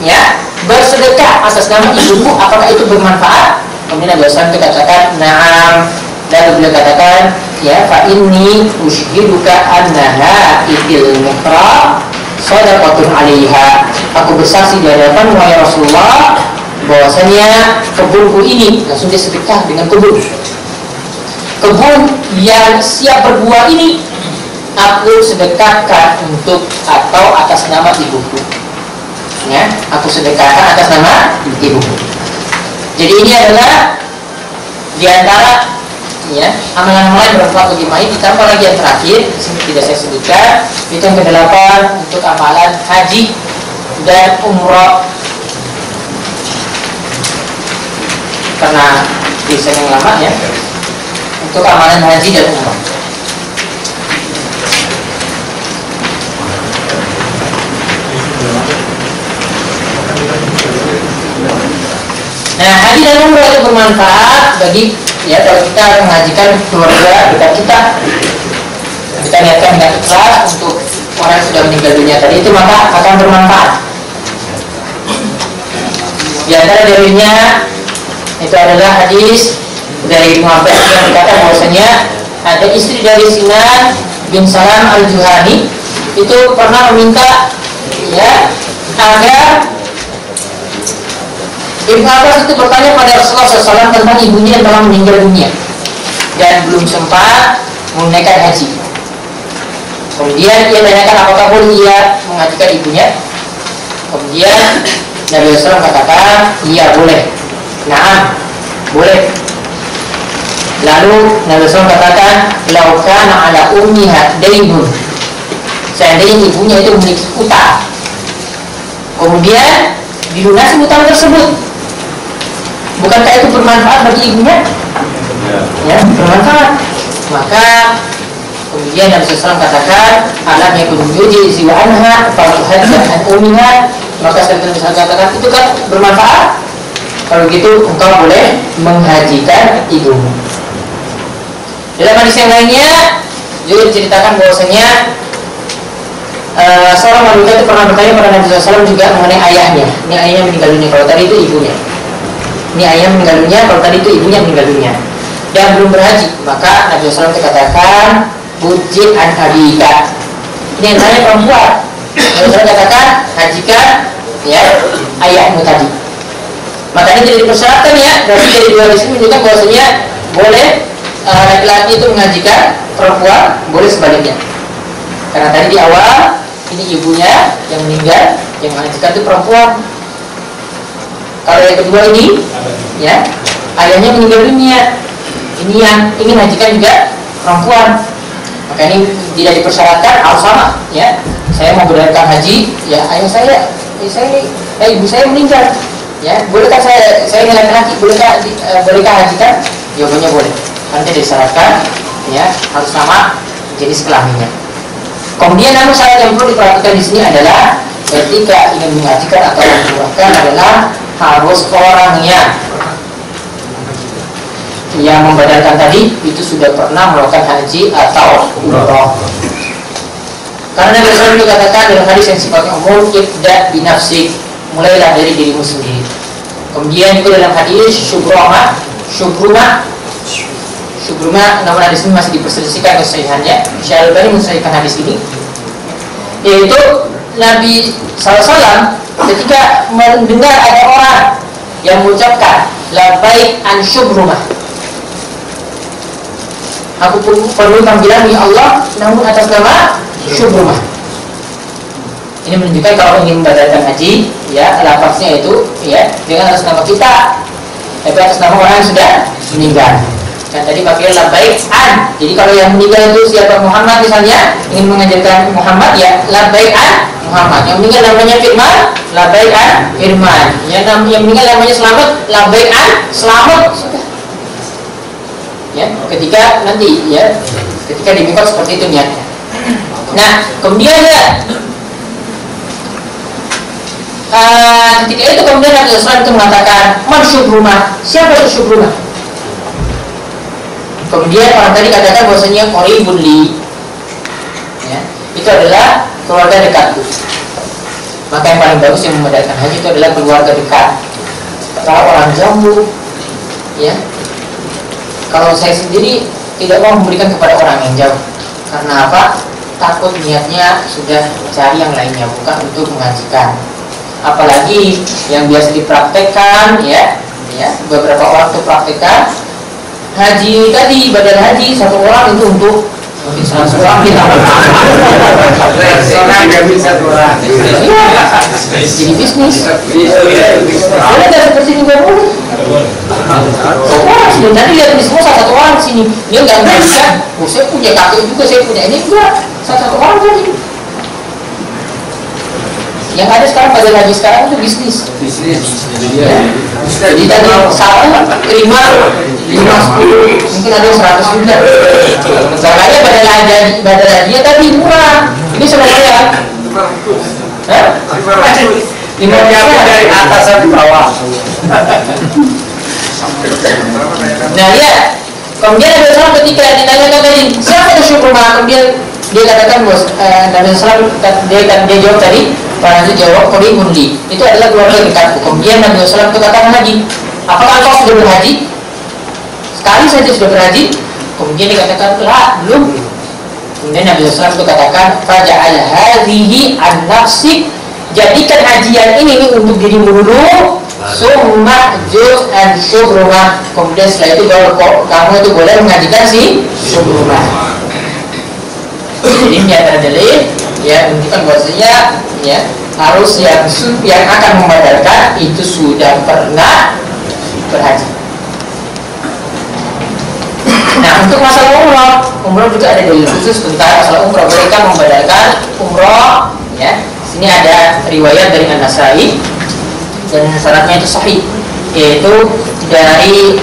ya bersedekah atas nama ibuku, apakah itu bermanfaat? Kemudian Nabi SAW katakan na'am. Lalu beliau katakan ya fa inni ushiduka annaha idil muhra sadaqatun 'alaiha. Aku bersaksi di hadapan wahai Rasulullah bahwasanya kebunku ini, langsung dia sedekah dengan kebun yang siap berbuah ini aku sedekahkan untuk atau atas nama ibuku. Ya, aku sedekahkan atas nama ibuku. Jadi ini adalah diantara ya amalan-amalan yang bermanfaat bagi mayit. Ditambah lagi yang terakhir, di sini tidak saya sebutkan, itu yang ke-8 untuk amalan haji dan umrah. Karena desain yang lama ya, untuk amalan haji dan umrah. Nah, haji dan umrah itu bermanfaat bagi ya kalau kita mengajikan keluarga dekat kita niatkan dengan ikhlas untuk orang yang sudah meninggal dunia tadi itu, maka akan bermanfaat. Di antara dalilnya itu adalah hadis dari Ibnu Abbas yang berkata bahwasanya ada istri dari Sinan bin Salam al-Juhani itu pernah meminta ya agar Ibnu Abbas itu bertanya pada Rasulullah SAW tentang ibunya yang telah meninggal dunia dan belum sempat menunaikan haji. Kemudian ia tanyakan apakah boleh ia mengajikan ibunya. Kemudian Nabi SAW katakan, iya boleh. Naam, boleh. Lalu Nabi SAW katakan, lau kana ala ummiha daynun, seandainya ibunya itu memiliki utang, kemudian dilunasi utang tersebut, bukankah itu bermanfaat bagi ibunya? Ya, bermanfaat. Maka kemudian Nabi SAW katakan, alam yakun yuji siwa anha fa'al hajjah an ummiha, maka Nabi SAW katakan itu kan bermanfaat. Kalau gitu engkau boleh menghajikan ibumu. Dalam hadis yang lainnya juga diceritakan bahwasanya seorang wanita itu pernah bertanya pada Nabi SAW juga mengenai ayahnya. Ini ayahnya meninggal dunia, kalau tadi itu ibunya. Ini ayahnya meninggal dunia, kalau tadi itu ibunya meninggal dunia. Dan belum berhaji, maka Nabi SAW katakan, bujit an abika. Ini yang tanya perempuan. Nabi SAW katakan, hajikan ya ayahmu tadi. Maka ini tidak dipersyaratkan ya. Berarti dari dua hadis ini menunjukkan bahwasanya boleh laki-laki itu mengajikan perempuan, boleh sebaliknya. Karena tadi di awal ini ibunya yang meninggal, yang mengajikan itu perempuan. Kalau yang kedua ini, ya ayahnya meninggal dunia, ini yang ingin mengajikan juga perempuan. Maka ini tidak dipersyaratkan harus sama, ya. Saya mau berdasarkan haji, ya ayah saya, ibu saya meninggal, ya bolehkah saya ini laki-laki, bolehkah hajikan? Jawabannya boleh. Nanti disyaratkan, ya harus sama jenis kelaminnya. Kemudian namun syarat yang perlu diperhatikan di sini adalah ketika ingin mengajikan atau mengumrahkan adalah harus orangnya yang membadalkan tadi itu sudah pernah melakukan haji atau umrah. Karena Nabi SAW dikatakan dalam hadis yang sifatnya umum, ibda binafsik, mulailah dari dirimu sendiri. Kemudian juga dalam hadis Syubruma, namun hadis ini masih diperselisihkan kesahihannya. Syekh Al-Albani mensahihkan hadis ini, yaitu Nabi SAW ketika mendengar ada orang yang mengucapkan labbaik an Syubruma, aku pun perlu panggilan ya Allah namun atas nama Syubruma. Ini menunjukkan kalau ingin membatalkan haji, ya lafaznya itu ya dengan atas nama kita, tapi atas nama orang yang sudah meninggal. Kan tadi pakai labbaik an. Jadi kalau yang meninggal itu siapa, Muhammad misalnya, ingin mengajarkan Muhammad, ya labbaik an Muhammad. Yang meninggal namanya Firman, labbaik an Firman. Yang meninggal namanya Selamat, labbaik an Selamat. Sudah. Ya, ketika nanti ya, ketika di mikot seperti itu niatnya. Nah, kemudian ya ketika itu kemudian Nabi SAW itu mengatakan, man Syubruma, siapa itu Syubruma? Kemudian orang tadi katakan bahwasanya qoribun li, ya, itu adalah keluarga dekatku. Maka yang paling bagus yang memadakan haji itu adalah keluarga dekat. Kalau orang jauh, ya, kalau saya sendiri tidak mau memberikan kepada orang yang jauh. Karena apa? Takut niatnya sudah cari yang lainnya, bukan untuk mengajikan. Apalagi yang biasa dipraktekkan, ya beberapa orang itu praktekkan haji tadi, badal haji satu orang itu untuk Mungkin 100 orang kita. Soalnya nggak bisa kurang. Jadi bisnis. Ada seperti ini nggak boleh. Orang sudah tadi lihat ini semua satu orang di sini. Dia nggak bisa. Saya punya kakek juga, saya punya ini enggak. Satu orang tadi. Yang ada sekarang pada lagi sekarang itu bisnis. Jadi tadi satu terima 5, 10, mungkin ada 100 juga. Makanya pada hadiah tadi murah. Ini sebenarnya 5 dari atas sampai bawah. Nah ya, kemudian Nabi SAW ketika ditanyakan tadi siapa syukur rumah, kemudian dia katakan bos, Nabi SAW dia jawab tadi, pada itu jawab Quribun li, itu adalah keluarga dekatku. Kemudian Nabi SAW itu katakan lagi, apakah engkau sudah berhaji? Sekali saja sudah berhaji? Kemudian dikatakan lah belum. Kemudian Nabi SAW itu katakan faja'al hadhihi an nafsik, jadikan hajian ini untuk dirimu dulu. Summa juz'an syukrumah. Kemudian setelah itu baru kamu itu boleh mengajikan si syukrumah. Jadi nyata dalil ya menunjukkan bahwasanya ya harus yang akan membatalkan itu sudah pernah berhaji. Nah untuk masalah umroh juga ada dalil khusus tentang masalah umroh. Mereka membatalkan umroh ya. Sini ada riwayat dari An-Nasai dan syaratnya itu sahih, yaitu dari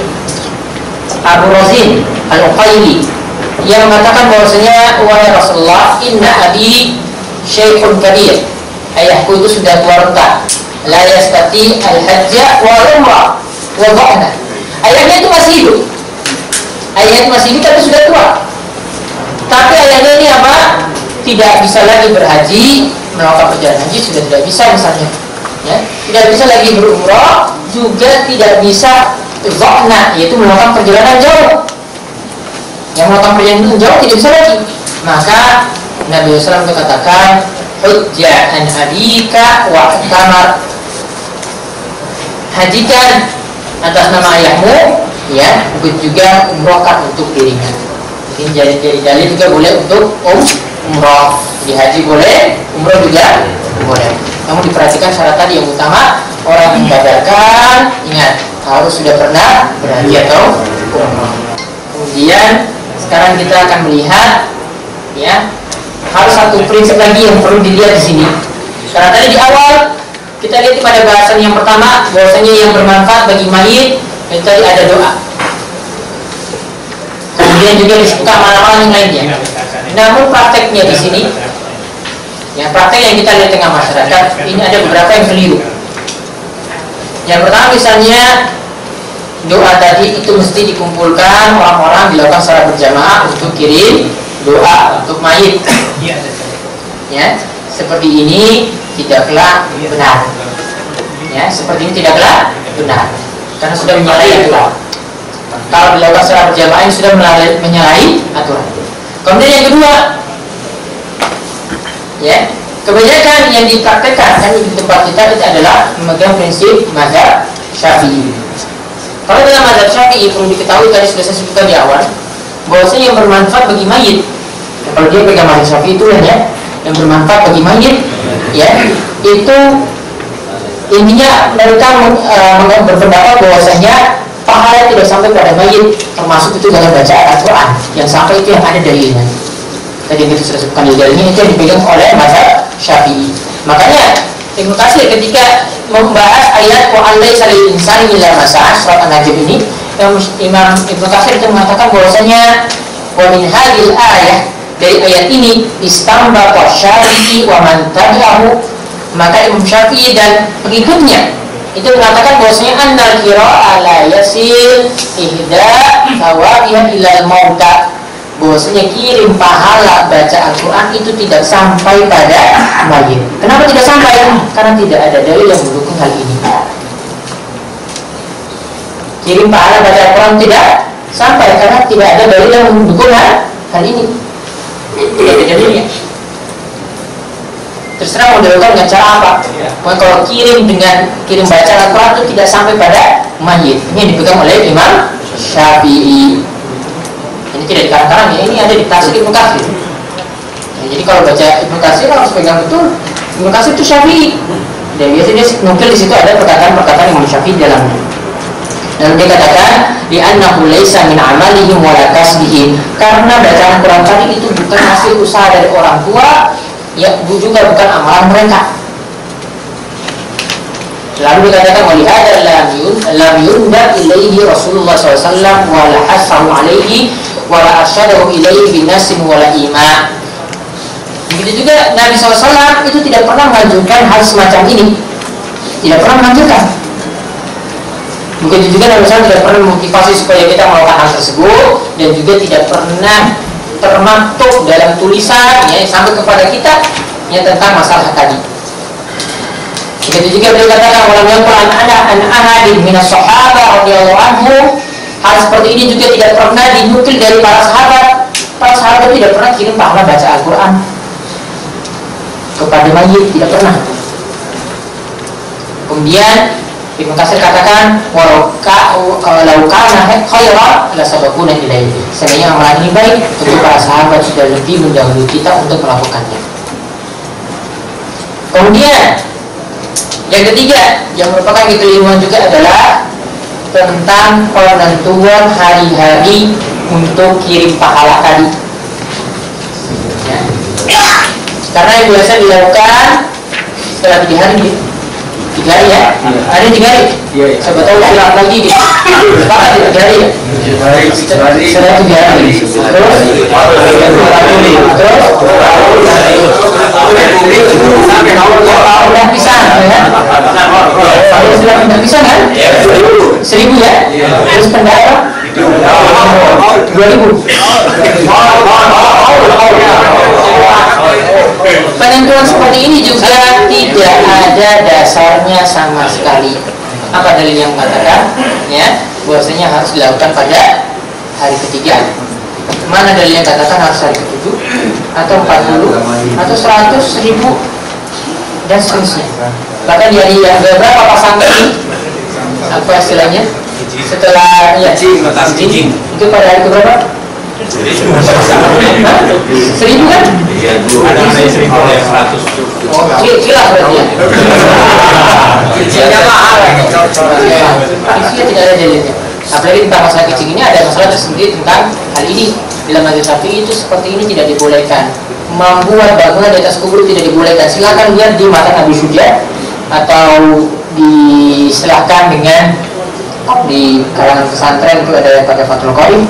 Abu Razin Al-Uqayli yang mengatakan bahwasanya wahai Rasulullah, inna abi syaikhun kabir, ayahku itu sudah tua renta, la yastati al-hajja wal umrah wa dha'na. Ayahnya itu masih hidup, tapi sudah tua. Tapi ayahnya ini apa? Tidak bisa lagi berhaji, melakukan perjalanan haji sudah tidak bisa misalnya. Ya, tidak bisa lagi berumrah, juga tidak bisa dha'na, yaitu melakukan perjalanan jauh. Yang melakukan perjalanan jauh tidak bisa lagi. Maka Nabi SAW katakan hujja an abika wa tamar, hajikan atas nama ayahmu ya, juga umrohkan untuk dirinya. Mungkin jadi dalil juga boleh untuk umroh, di haji boleh, umroh juga boleh. Namun diperhatikan syarat tadi yang utama, orang yang membatalkan ingat harus sudah pernah berhaji atau umroh. Kemudian sekarang kita akan melihat ya, harus satu prinsip lagi yang perlu dilihat di sini. Karena tadi di awal kita lihat pada bahasan yang pertama bahwasanya yang bermanfaat bagi mayit itu tadi ada doa. Kemudian juga disebutkan amalan yang lainnya. Namun prakteknya di sini, ya praktek yang kita lihat tengah masyarakat ini ada beberapa yang keliru. Yang pertama misalnya doa tadi itu mesti dikumpulkan orang-orang dilakukan secara berjamaah untuk kirim doa untuk mayit. Ya, seperti ini tidaklah benar. Ya, seperti ini tidaklah benar. Karena sudah menyalahi aturan. Kalau dilakukan secara berjamaah ini sudah menyalahi aturan. Kemudian yang kedua, ya, kebanyakan yang dipraktekkan kan di tempat kita itu adalah memegang prinsip mazhab Syafi'i. Kalau dalam mazhab Syafi'i perlu diketahui tadi sudah saya sebutkan di awal bahwasanya yang bermanfaat bagi mayit, ya, kalau dia pegang mazhab Syafi'i itu ya, yang bermanfaat bagi mayit, ya, itu intinya mereka berpendapat bahwasanya pahala tidak sampai pada mayit, termasuk itu dalam bacaan Al-Quran yang sampai itu yang ada dalilnya. Tadi yang kita sudah sebutkan dalilnya itu yang dipegang oleh mazhab Syafi'i. Makanya Ibnu Katsir ketika membahas ayat wa laysa lil insani illa ma sa'a surat An-Najm ini, Imam Ibnu Katsir itu mengatakan bahwasanya wa min hadhil ayah, dari ayat ini istanbata Syafi'i wa man tabi'ahu, maka Imam Syafi'i dan pengikutnya itu mengatakan bahwasanya annal qira'ah la yasil ihda thawabiha ilal mauta, bahwasanya kirim pahala baca Al-Quran itu tidak sampai pada mayit. Kenapa tidak sampai? Karena tidak ada dalil yang mendukung hal ini. Kirim pahala baca Al-Quran tidak sampai karena tidak ada dalil yang mendukung hal ini. Tidak ada dalilnya. Terserah mau dilakukan dengan cara apa. Kalau kirim baca Al-Quran itu tidak sampai pada mayit. Ini yang dipegang oleh Imam Syafi'i. Ini tidak dikarang-karang ya, ini ada di tafsir Ibnu Katsir. Ya, jadi kalau baca Ibnu Katsir harus pegang betul. Ibnu Katsir itu Syafi'i. Dan biasanya nukil di situ ada perkataan-perkataan Imam Syafi'i dalamnya. Dan dia katakan di annahu laisa min amalihim wala kasbihim, karena bacaan Quran tadi itu bukan hasil usaha dari orang tua, ya juga bukan amalan mereka. Lalu dikatakan walihada lam yunda ilaihi Rasulullah SAW wala hasahu alaihi wala arsyadahu ilaihi binasin wala ima. Begitu juga Nabi SAW itu tidak pernah mengajukan hal semacam ini, tidak pernah mengajukan. Begitu juga Nabi SAW tidak pernah memotivasi supaya kita melakukan hal tersebut, dan juga tidak pernah termaktub dalam tulisan ya, sampai kepada kita ya, tentang masalah tadi. Begitu juga beliau katakan walam yaqul ada an ahadin minas sahabah radhiyallahu anhu, hal seperti ini juga tidak pernah dinukil dari para sahabat. Para sahabat tidak pernah kirim pahala baca Al-Quran kepada mayit, tidak pernah. Kemudian Ibnu Katsir katakan walau kana khairan la sabaquna ilaihi, sebenarnya amalan ini baik, tentu para sahabat sudah lebih mendahului kita untuk melakukannya. Kemudian yang ketiga yang merupakan keilmuan juga adalah tentang penentuan hari-hari untuk kirim pahala tadi ya. Karena yang biasa dilakukan setelah 3 hari 3 hari ya? Ada 3 hari? Iya. Siapa tahu silap lagi gitu. Sepakat 3 hari ya? Setelah 3 hari. Udah pisang ya? Sudah pindah pisang kan? 1.000 ya? Terus pendara 2.000. Penentuan seperti ini juga tidak ada dasarnya sama sekali. Apa dalil yang mengatakan ya bahwasanya harus dilakukan pada hari ketiga? Mana dalil yang katakan harus hari ke-7 atau 40 atau 100, 1.000 dan seterusnya? Bahkan di hari yang berapa pasang ini? Apa istilahnya? Setelah ya itu pada hari keberapa? 1.000 kan? Ada 1.000 yang 100. Oh, khilaf berarti ya? Kecilnya mahal. Isinya tidak ada dalilnya. Apalagi tentang masalah kecil ini ada masalah tersendiri tentang hal ini. Dalam mazhab Syafi'i itu seperti ini tidak dibolehkan. Membuat bangunan di atas kubur tidak dibolehkan. Silakan lihat di matan Abi Syuja atau disilahkan dengan di kalangan pesantren itu ada yang pakai Fathul Qorib.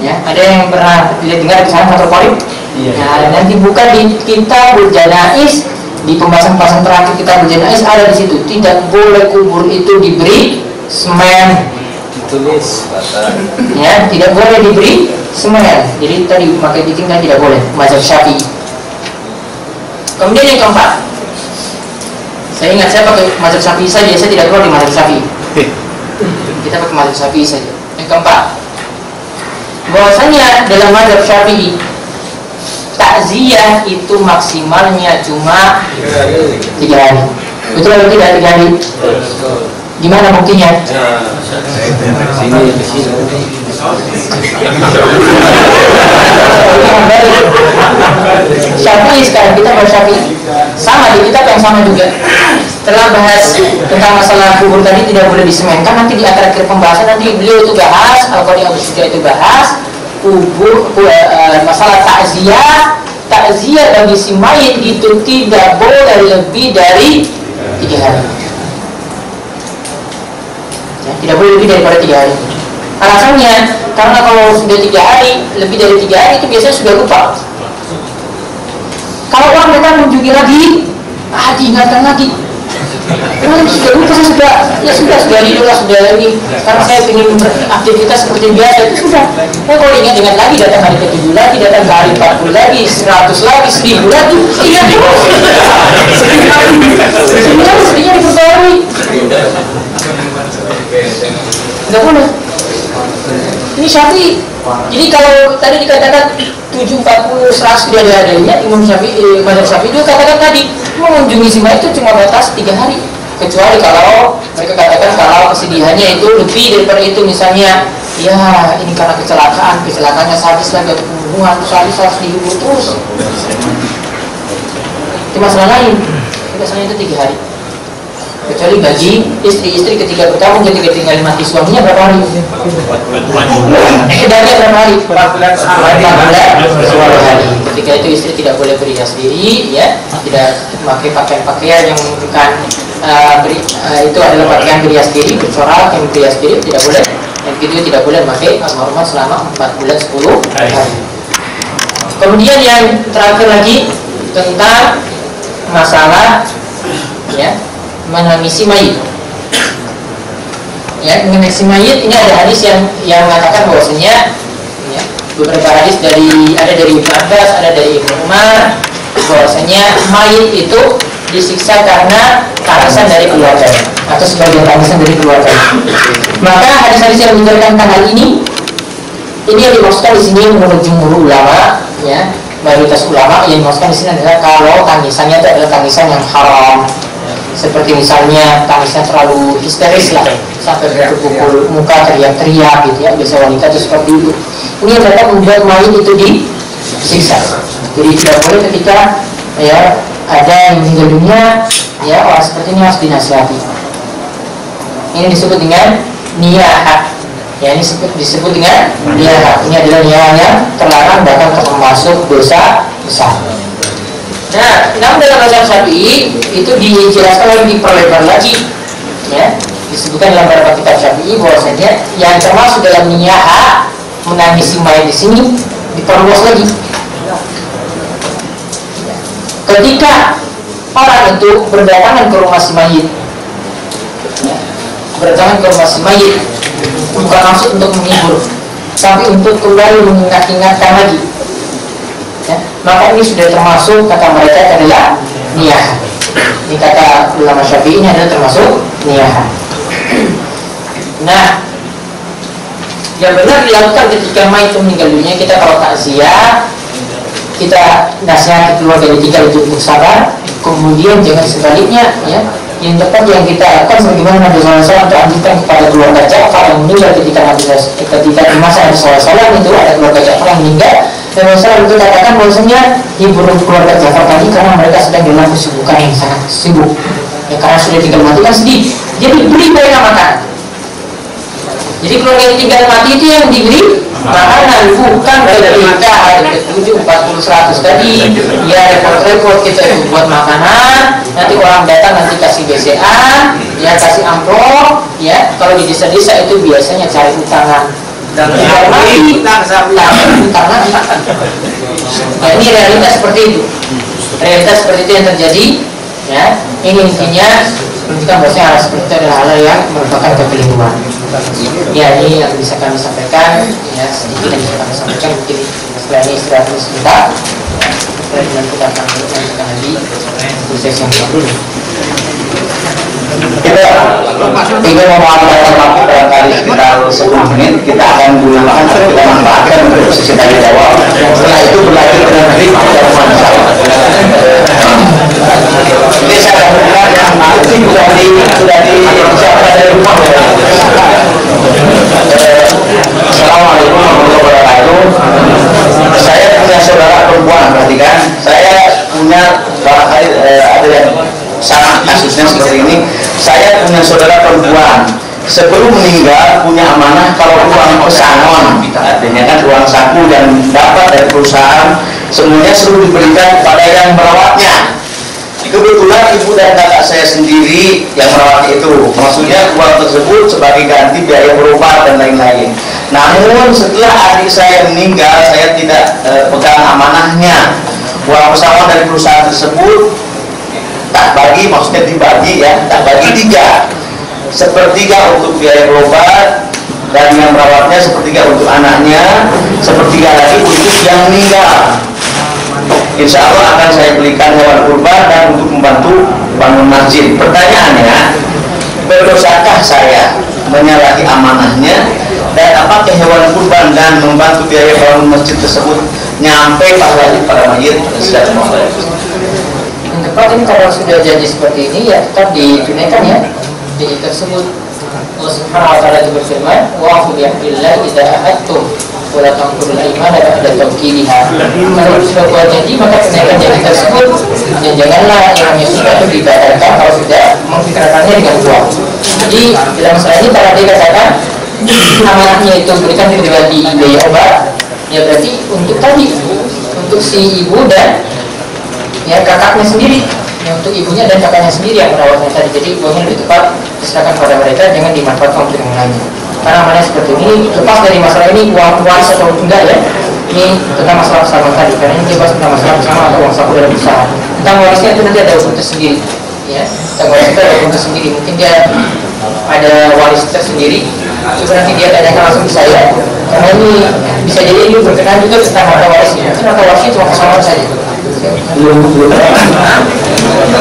Ya, ada yang pernah dengar kisah Fathul Qorib? Iya. Nah, nanti buka di Kitabul Janaiz, di pembahasan terakhir Kitabul Janaiz ada di situ. Tidak boleh kubur itu diberi semen. Ditulis ya, tidak boleh diberi semen. Jadi tadi pakai ditinggal tidak boleh. Mazhab Syafi'i. Kemudian yang keempat, saya ingat saya pakai mazhab Syafi'i saja. Saya tidak keluar di mazhab Syafi'i. Kita pakai mazhab Syafi'i saja. Yang keempat, bahwasanya dalam mazhab Syafi'i takziah itu maksimalnya cuma 3 hari. Betul atau tidak 3 hari? Gimana buktinya? Syafi'i sekarang kita bahas Syafi'i sama di kitab yang sama juga. Setelah bahas tentang masalah kubur tadi tidak boleh disemenkan, nanti di akhir pembahasan nanti beliau itu bahas, Al-Qadi Abu Syuja itu bahas kubur masalah takziah bagi si mayit itu tidak boleh lebih dari 3 hari. Ya, tidak boleh lebih daripada 3 hari. Alasannya karena kalau sudah 3 hari, lebih dari 3 hari itu biasanya sudah lupa. Kalau orang datang mengunjungi lagi, diingatkan lagi. Sudah lupa, saya sudah hidup, sudah ini. Karena saya ingin beraktivitas seperti biasa itu sudah. Kalau ingat lagi, datang hari ke-7 lagi, datang ke hari 40 lagi, 100 lagi, 1.000 lagi, ingat terus. Sedihnya diperbarui. Tidak boleh. Ini Syafi'i. Jadi kalau tadi dikatakan 7, 40, 100 tidak ada adanya, Imam Syafi'i, mazhab Syafi'i juga katakan tadi mengunjungi si mayit itu cuma batas 3 hari. Kecuali kalau mereka katakan kalau kesedihannya itu lebih daripada itu, misalnya ya ini karena kecelakaannya sadis lagi atau pembunuhan, sadis harus dihibur terus. Itu masalah lain. Biasanya itu 3 hari. Kecuali bagi istri ketika bertabung, ketika tinggal mati suaminya berapa hari? Edarnya berapa hari? 14 hari. Ketika itu istri tidak boleh berhias diri, ya, tidak memakai pakaian-pakaian yang menunjukkan itu adalah pakaian berhias diri, bercorak yang berhias diri tidak boleh. Dan kedua tidak boleh memakai al-mahrumat selama 4 bulan 10 hari. Kemudian yang terakhir lagi tentang masalah, ya, menangisi mayit. Ya, menangisi mayit ini ada hadis yang mengatakan bahwasanya, ya, beberapa hadis dari Ibnu Abbas, ada dari Ibnu Umar, bahwasanya mayit itu disiksa karena tangisan dari keluarganya atau sebagian tangisan dari keluarganya. Maka hadis-hadis yang menjelaskan hal ini yang dimaksudkan di sini menurut jumhur ulama, ya, mayoritas ulama yang dimaksudkan di sini adalah kalau tangisannya itu adalah tangisan yang haram. Seperti misalnya tangisnya terlalu histeris lah, sampai berpukul muka, teriak-teriak gitu, ya, biasa wanita itu seperti itu. Ini yang dapat membuat mayit itu disiksa. Jadi tidak boleh ketika, ya, ada yang meninggal dunia, ya, orang seperti ini harus dinasihati. Ini disebut dengan niyahah. Ya, ini disebut dengan niyahah. Ini adalah niyahah yang terlarang, bahkan termasuk dosa besar. Nah, namun dalam mazhab Syafi'i itu dijelaskan lagi, diperlebar lagi, ya, disebutkan dalam beberapa kitab Syafi'i bahwasanya yang termasuk dalam niyahah menangisi mayit di sini diperluas lagi. Ketika orang itu berdatangan ke rumah si mayit, ya, berdatangan ke rumah si mayit bukan maksud untuk menghibur, tapi untuk kembali mengingat-ingatkan lagi, ya, maka ini sudah termasuk, kata mereka, adalah niyah. Ini kata ulama Syafi'i, ini adalah termasuk niyah. Nah, yang benar dilakukan ketika mayit meninggal dunia, kita kalau takziah, kita nasihati keluarga yang tinggal untuk sabar. Kemudian jangan sebaliknya, ya, yang tepat yang kita lakukan bagaimana Nabi SAW untuk anjurkan kepada keluarga Ja'far yang meninggal ketika di masa Nabi SAW itu ada keluarga Ja'far yang meninggal. Dan Rasulullah itu katakan bahwasanya hibur keluarga Ja'far tadi karena mereka sedang dalam kesibukan yang sangat sibuk, ya, karena sudah tinggal mati kan sedih. Jadi beri mereka makan. Jadi keluarga yang tinggal mati itu yang diberi makanan, bukan ketika hari ke-7, 40, 100 tadi, ya, repot-repot kita itu buat makanan, nanti orang datang nanti kasih BCA, ya, kasih amplop, ya. Kalau di desa-desa itu biasanya cari utangan dan mati, utang lagi. Ya, ini realitas seperti itu. Realitas seperti itu yang terjadi, ya. Ini intinya menunjukkan bahwasanya hal seperti itu adalah hal yang merupakan kekeliruan. Ya, ini yang bisa kami sampaikan, ya, sedikit yang bisa kami sampaikan. Mungkin setelah ini istirahat sebentar, kemudian kita akan melanjutkan lagi proses yang dulu. Kita ingin memanfaatkan waktu barangkali sekitar 10 menit. Kita akan gunakan, kita manfaatkan untuk sesi tanya jawab. Setelah itu berlanjut dengan ritme dan masalah. Ini saya akan berbicara yang nanti sudah disiapkan dari rumah. Assalamualaikum warahmatullahi wabarakatuh. Saya punya saudara perempuan, perhatikan. Saya punya barangkali ada yang sama kasusnya seperti ini. Saya punya saudara perempuan, sebelum meninggal punya amanah kalau uang pesangon, artinya kan uang saku yang dapat dari perusahaan, semuanya suruh diberikan kepada yang merawatnya. Kebetulan ibu dan kakak saya sendiri yang merawat itu, maksudnya uang tersebut sebagai ganti biaya berobat dan lain-lain. Namun setelah adik saya meninggal, saya tidak pegang amanahnya. Uang pesangon dari perusahaan tersebut tak bagi, maksudnya dibagi, ya, tak bagi 3. Sepertiga untuk biaya berobat dan yang merawatnya, sepertiga untuk anaknya, sepertiga lagi untuk yang meninggal. Insya Allah akan saya belikan hewan kurban dan untuk membantu bangun masjid. Pertanyaannya, berdosakah saya menyalahi amanahnya, dan apakah hewan kurban dan membantu biaya bangun masjid tersebut nyampe pahalanya pada mayit? Tepat, ini kalau sudah jadi seperti ini, ya tetap ditunaikan, ya, jadi tersebut. Allah Subhanahu wa taala itu berfirman, "Wa fi billahi idza ahadtum wa la tanqudul aymana ba'da tawkidiha." Kalau sudah buat janji maka tunaikan janji tersebut, dan janganlah yang sudah itu dibatalkan kalau sudah memfikrahkannya dengan uang. Jadi dalam masalah ini para dia katakan amanahnya itu berikan pribadi biaya obat, ya berarti untuk tadi, untuk si ibu dan ya kakaknya sendiri, ya untuk ibunya dan kakaknya sendiri yang merawatnya tadi. Jadi uangnya lebih tepat diserahkan pada mereka, jangan dimanfaatkan untuk yang lainnya. Karena amanah seperti ini lepas dari masalah ini uang atau enggak ya, ini tentang masalah bersama tadi. Karena ini dibahas tentang masalah bersama atau uang saku dalam usaha. Tentang warisnya itu nanti ada hukum tersendiri, ya. Tentang waris itu ada hukum tersendiri. Mungkin dia ada waris tersendiri. Coba nanti dia tanyakan langsung ke saya. Karena ini bisa jadi ini berkenaan juga tentang harta warisnya. Mungkin harta warisnya cuma kesamaan saja.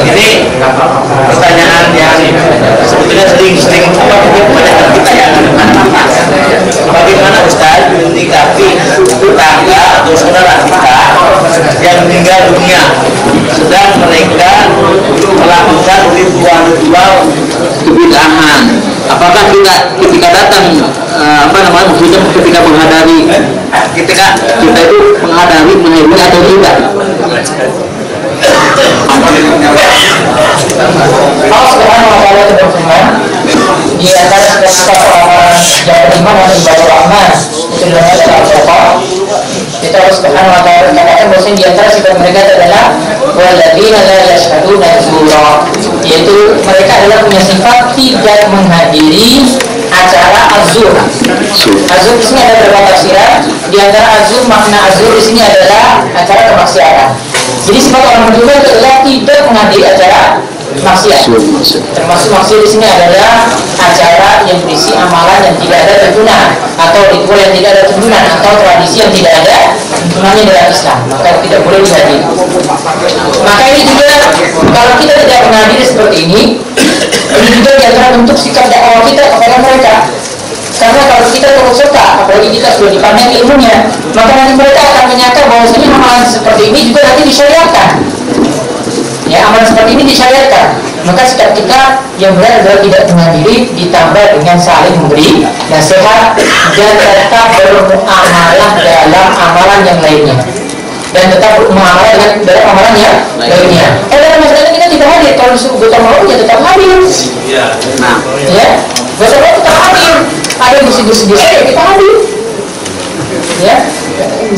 Ini pertanyaan yang sebetulnya sering kebanyakan kita ya. Bagaimana Ustaz menyikapi tetangga atau saudara kita yang meninggal dunia sedang mereka melakukan ritual kebid'ahan? Apakah kita ketika datang maksudnya ketika menghadiri ketika kita itu menghadiri menghadiri atau tidak? Allah Subhanahu wa taala berfirman di antara orang yang beriman dan ibadah rahman itu dalam Al-Qur'an. Kita Allah Subhanahu wa taala katakan bahwa di antara sifat mereka adalah walladzina la yashhaduna zura, yaitu mereka adalah punya sifat tidak menghadiri acara azur. Azur di sini ada beberapa tafsiran. Di antara azur, makna azur di sini adalah acara kemaksiatan. Jadi sifat orang beriman itu adalah tidak menghadiri acara maksiat. Termasuk maksiat di sini adalah acara yang berisi amalan yang tidak ada tuntunan, atau ritual yang tidak ada tuntunan, atau tradisi yang tidak ada tuntunannya dalam Islam, maka tidak boleh dihadiri. Maka ini juga kalau kita tidak menghadiri seperti ini juga diantara bentuk sikap dakwah kita kepada mereka. Karena kalau kita terus serta, apalagi kita sudah dipandang ilmunya, maka nanti mereka akan menyangka bahwasanya amalan seperti ini juga nanti disyariatkan. Ya, amalan seperti ini disyariatkan. Maka sikap kita yang benar adalah tidak menghadiri, ditambah dengan saling memberi nasihat dan tetap bermuamalah dalam amalan yang lainnya. Dan tetap bermuamalah dalam amalan yang lainnya. Dalam masalah kita tidak hadir, kalau disuruh gotong royong ya tetap hadir. Nah, ya, gotong royong tetap hadir. Ada bersih-bersih ya kita hadir, ya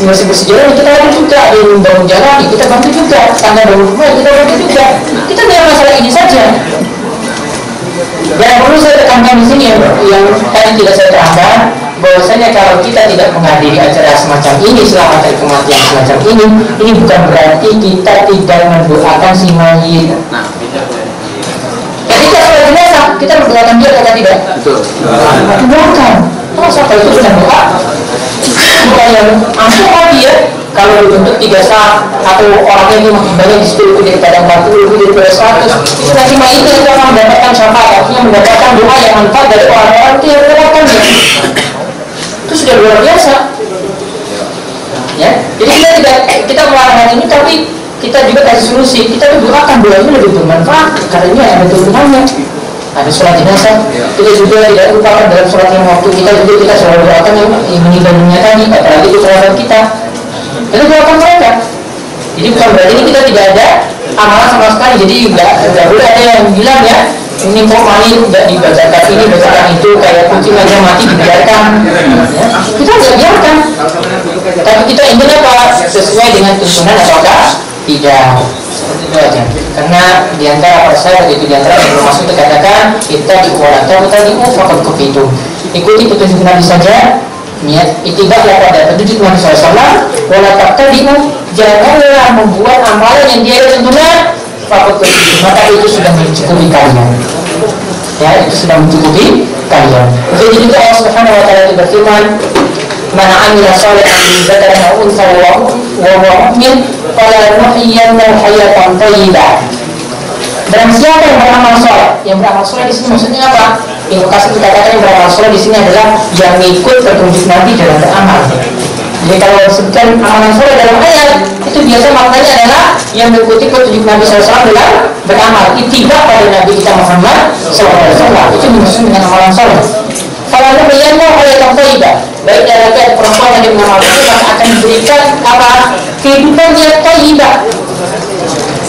bersih-bersih jalan kita hadir juga, ada yang bangun jalan kita bantu juga, tangga bangun rumah kita bantu juga. Kita dalam masalah ini saja. Dan perlu saya tekankan di sini yang tadi tidak saya terangkan, bahwasanya kalau kita tidak menghadiri acara semacam ini selama dari kematian semacam ini bukan berarti kita tidak mendoakan si mayit. Ketika sholat jenazah kita berdoakan dia atau tidak? Betul. Doakan. Masa kalau itu sudah doa? Bukan yang langsung lagi ya. Kalau dibentuk 3 saat atau orangnya ini makin banyak di situ daripada 40 daripada 100, itu nanti mayitnya itu akan mendapatkan syafaat, artinya mendapatkan doa yang manfaat dari orang-orang itu yang melakukannya. Itu sudah luar biasa. Ya, jadi kita melarang ini, tapi kita juga kasih solusi. Kita doakan doa ini lebih bermanfaat karena ini ada turunannya. Ada sholat jenazah, kita juga tidak lupakan dalam sholat yang waktu kita selalu doakan yang meninggal dunia tadi, apalagi itu kerabat kita. Kita doakan mereka. Jadi bukan berarti ini kita tidak ada amalan sama sekali. Jadi nggak boleh ada yang bilang ya, ini kok main nggak dibacakan ini, bacakan itu, kayak kucing aja mati dibiarkan. Ya, kita nggak biarkan. Tapi kita ingin apa? Sesuai dengan tuntunan ataukah tidak. Itu aja. Karena diantara persen begitu diantara yang masuk dikatakan kita dikuatkan kita diufakat kepitu. Ikuti petunjuk Nabi saja. Niat itibahlah pada petunjuk Nabi SAW. Wala taqtadimu, janganlah membuat amalan yang dia tuntunan. Fakat kepitu, maka itu sudah mencukupi kalian. Ya, itu sudah mencukupi kalian. Jadi juga Allah Subhanahu wa taala itu berfirman, "Man 'amila shalihan min dzakarin aw untha wa huwa mu'min fala nuhyiyannahu hayatan thayyibah." Dan siapa yang beramal soleh? Yang beramal soleh di sini maksudnya apa? Yang kasih dikatakan yang beramal soleh di sini adalah yang ikut petunjuk Nabi dalam beramal. Jadi kalau disebutkan amalan soleh dalam ayat itu biasa maknanya adalah yang mengikuti petunjuk Nabi SAW dalam beramal ittiba pada Nabi kita Muhammad SAW, itu dimaksud dengan amalan soleh. Kalau berikan hayatan thayyibah, baik laki atau perempuan yang beramal itu, maka akan diberikan apa? Kehidupan yang thayyibah.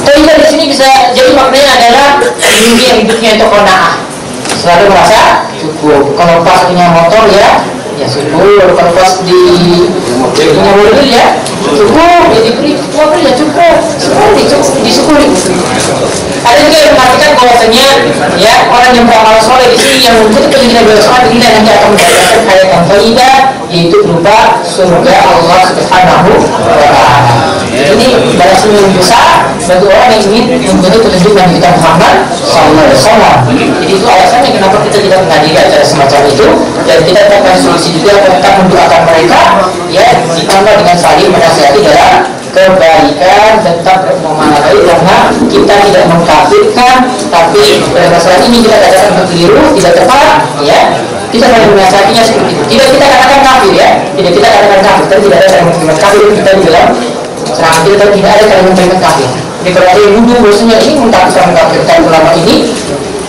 Thayyibah di sini bisa jadi maknanya adalah hidupnya itu qanaah, selalu merasa cukup. Kalau pas punya motor ya syukur, kalau pas punya mobil ya cukup, ya diberi mobil ya cukup, disyukuri. Ada juga yang mengatakan bahwasanya ya orang yang beramal soleh di sini yang mungkin keinginan bersama ini nanti akan mendapatkan hayatan thayyibah, yaitu berupa surga Allah Subhanahu wa Ta'ala. Ini balas yang besar bagi orang yang ingin mengikuti petunjuk Nabi kita Muhammad SAW. Jadi itu alasannya kenapa kita tidak menghadiri acara semacam itu, dan kita akan solusi juga tentang mendoakan mereka ya, ditambah dengan saling menasihati dalam kebaikan, tetap bermuamalah baik, karena kita tidak mengkafirkan, tapi pada masalah ini kita katakan keliru, tidak tepat ya. Kita harus menasihatinya seperti itu. Tidak kita katakan kafir ya, tidak kita katakan kafir, tapi tidak ada kalimat kafir kita di dalam serangan kita, tidak ada kalimat kafir. Jadi kalau ada yang nuduh bahwasanya ini mengkafirkan ulama ini,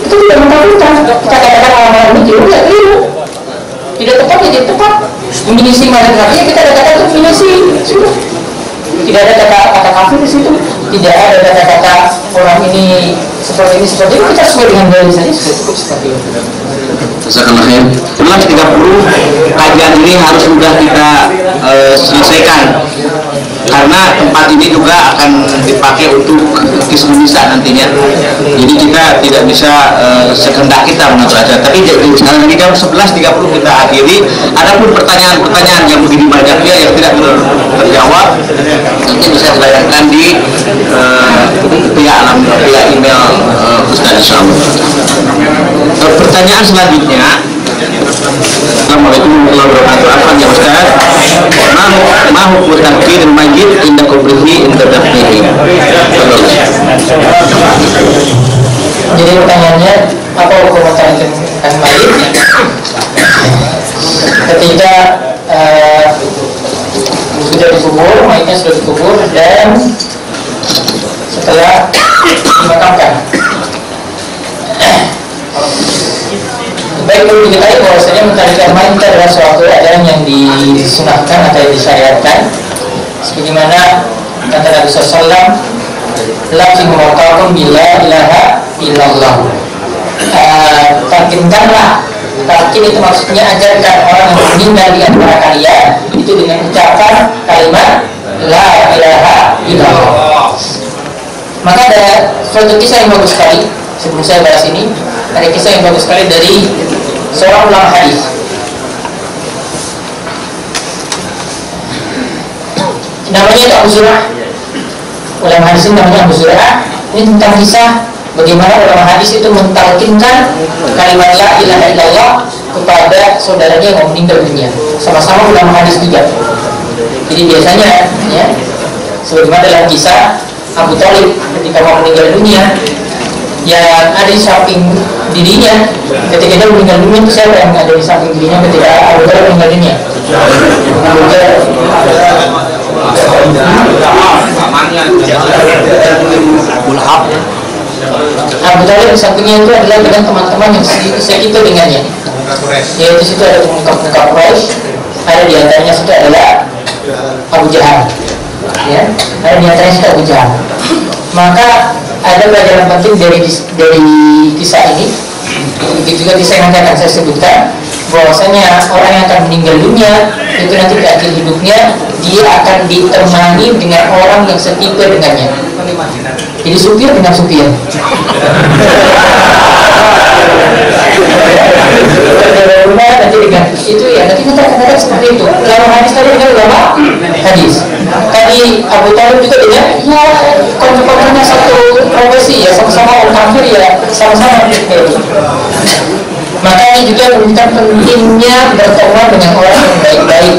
itu tidak mengkafirkan. Kita katakan ulama ini keliru, ya keliru. Tidak tepat, ya tidak tepat. Menyelisih mazhab Nabi, kita katakan itu menyelisih. Sudah. Tidak ada kata kafir di situ. Tidak ada kata-kata orang ini seperti ini seperti itu. Kita sesuai dengan dalil saja, cukup seperti itu. Sekarang 11.30 kajian ini harus sudah kita selesaikan, karena tempat ini juga akan dipakai untuk kisah nantinya. Jadi kita tidak bisa sekehendak kita mengajar. Tapi sekarang ini jam 11.30 kita akhiri. Adapun pertanyaan-pertanyaan yang begini banyaknya yang tidak terjawab, nanti bisa dilayangkan di via email Ustaz Syam. Pertanyaan selanjutnya, Assalamualaikum warahmatullahi wabarakatuh. Afwan ya Ustaz, ma hukum takfir al-mayyit inda qabrihi inda dafnihi? Jadi pertanyaannya, apa hukum takfir al-mayyit ketika sudah dikubur, mayitnya sudah dikubur dan setelah dimakamkan? Baik, perlu diketahui bahwasanya mentahlikan mayit adalah suatu ajaran yang disunahkan atau yang disyariatkan, sebagaimana kata Nabi SAW, "Lakin mawqakum bila ilaha illallah." Talkinkanlah. Talkin itu maksudnya ajarkan orang yang meninggal di antara kalian itu dengan ucapan kalimat la ilaha illallah. Maka ada suatu kisah yang bagus sekali. Sebelum saya bahas ini, ada kisah yang bagus sekali dari seorang ulama hadis. Namanya Abu Zur'ah. Ulama hadis ini namanya Abu Zur'ah. Ini tentang kisah bagaimana ulama hadis itu mentalkinkan kalimat la ilaha illallah kepada saudaranya yang mau meninggal dunia. Sama-sama ulama hadis juga. Jadi biasanya ya, sebagaimana dalam kisah Abu Thalib ketika mau meninggal dunia, yang ada di samping dirinya ketika dia meninggal dunia, itu siapa yang ada di samping dirinya ketika Abu Thalib meninggal dunia? Abu Thalib di sampingnya itu adalah dengan teman-teman yang sekitar dengannya, yaitu situ ada pemuka-pemuka Quraisy, ada di antaranya situ adalah Abu Jahal, ya, ada di antaranya situ Abu Jahal. Maka ada pelajaran penting dari kisah ini. Begitu juga kisah yang akan saya sebutkan, bahwasanya orang yang akan meninggal dunia itu nanti di akhir hidupnya dia akan ditemani dengan orang yang setipe dengannya. Jadi supir dengan supir. Nanti dengan itu ya, nanti kita katakan seperti itu. Ulama hadis tadi dengan ulama hadis. Tadi Abu Thalib juga dengan ya konfirmasinya satu profesi ya, sama-sama orang kafir ya, sama-sama gitu. Maka ini juga menunjukkan pentingnya berteman dengan orang yang baik-baik.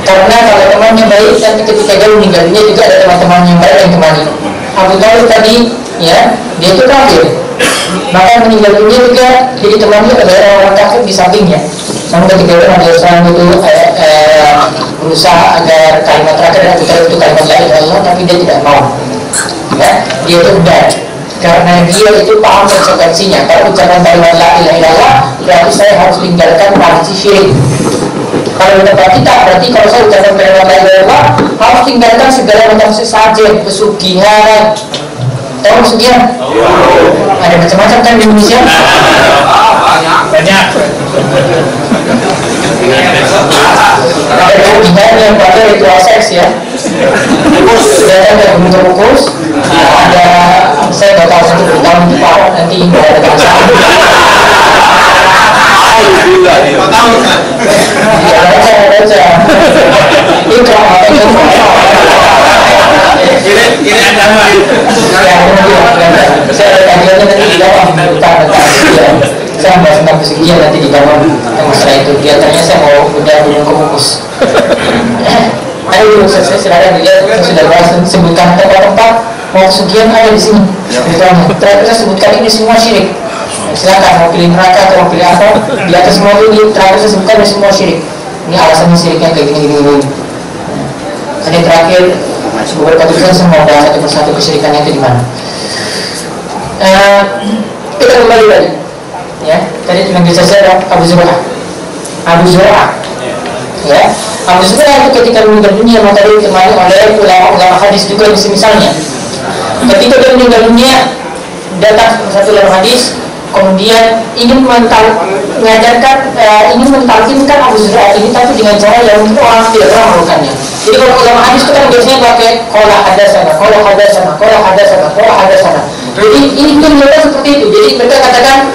Karena kalau temannya baik, nanti ketika dia meninggal dunia juga ada teman-teman yang baik yang temani. Abu Thalib tadi ya, dia itu kafir. Maka meninggal dunia juga jadi temannya adalah orang kafir di sampingnya. Namun ketika Nabi SAW itu berusaha agar kalimat terakhir Abu Thalib itu kalimat la ilaha illallah, tapi dia tidak mau. ya, dia itu bad karena dia itu paham konsekuensinya. Kalau ucapan kalimat la ilaha illallah berarti saya harus tinggalkan tradisi syirik. Kalau tidak, berarti kalau saya ucapkan kalimat la ilaha illallah harus tinggalkan segala macam sesajen, pesugihan. Tahu pesugihan? Ada macam-macam kan di Indonesia? Banyak. Ada pesugihan yang pada ritual seks ya. Datang dari gunung Terpukus. Ada, saya nggak tahu satu beritahu di Parok nanti ada masalah. Ya baca. Ini drama itu. Ini ada apa? Saya ada kajiannya nanti di bawah ya. Saya bahas tentang pesugihan nanti di bawah tentang masalah itu. Di antaranya saya mau udah gunung Terpukus. Ayo saya silakan dilihat, saya sudah bahas sebutkan tempat-tempat mau pesugihan ada di sini. Terakhir saya sebutkan ini semua syirik. Silakan mau pilih neraka atau mau pilih apa, di atas semua ini terakhir saya sebutkan ini semua syirik. Ini alasannya syiriknya kayak gini. Tadi terakhir beberapa tulisan saya mau bahas satu persatu kesyirikannya itu di mana. Kita kembali lagi. Ya, tadi teman saya Abu Zur'ah. Ya, Abu Zur'ah itu ketika meninggal dunia mau tadi ditemani oleh ulama hadis juga misalnya. Ketika dia meninggal dunia, datang satu ulama hadis, kemudian ingin mengajarkan, ingin mentalkinkan Abu Zur'ah ini, tapi dengan cara yang mungkin orang tidak pernah melakukannya. Jadi kalau ulama hadis itu kan biasanya pakai qala hadasana. Jadi ini mereka seperti itu. Jadi mereka katakan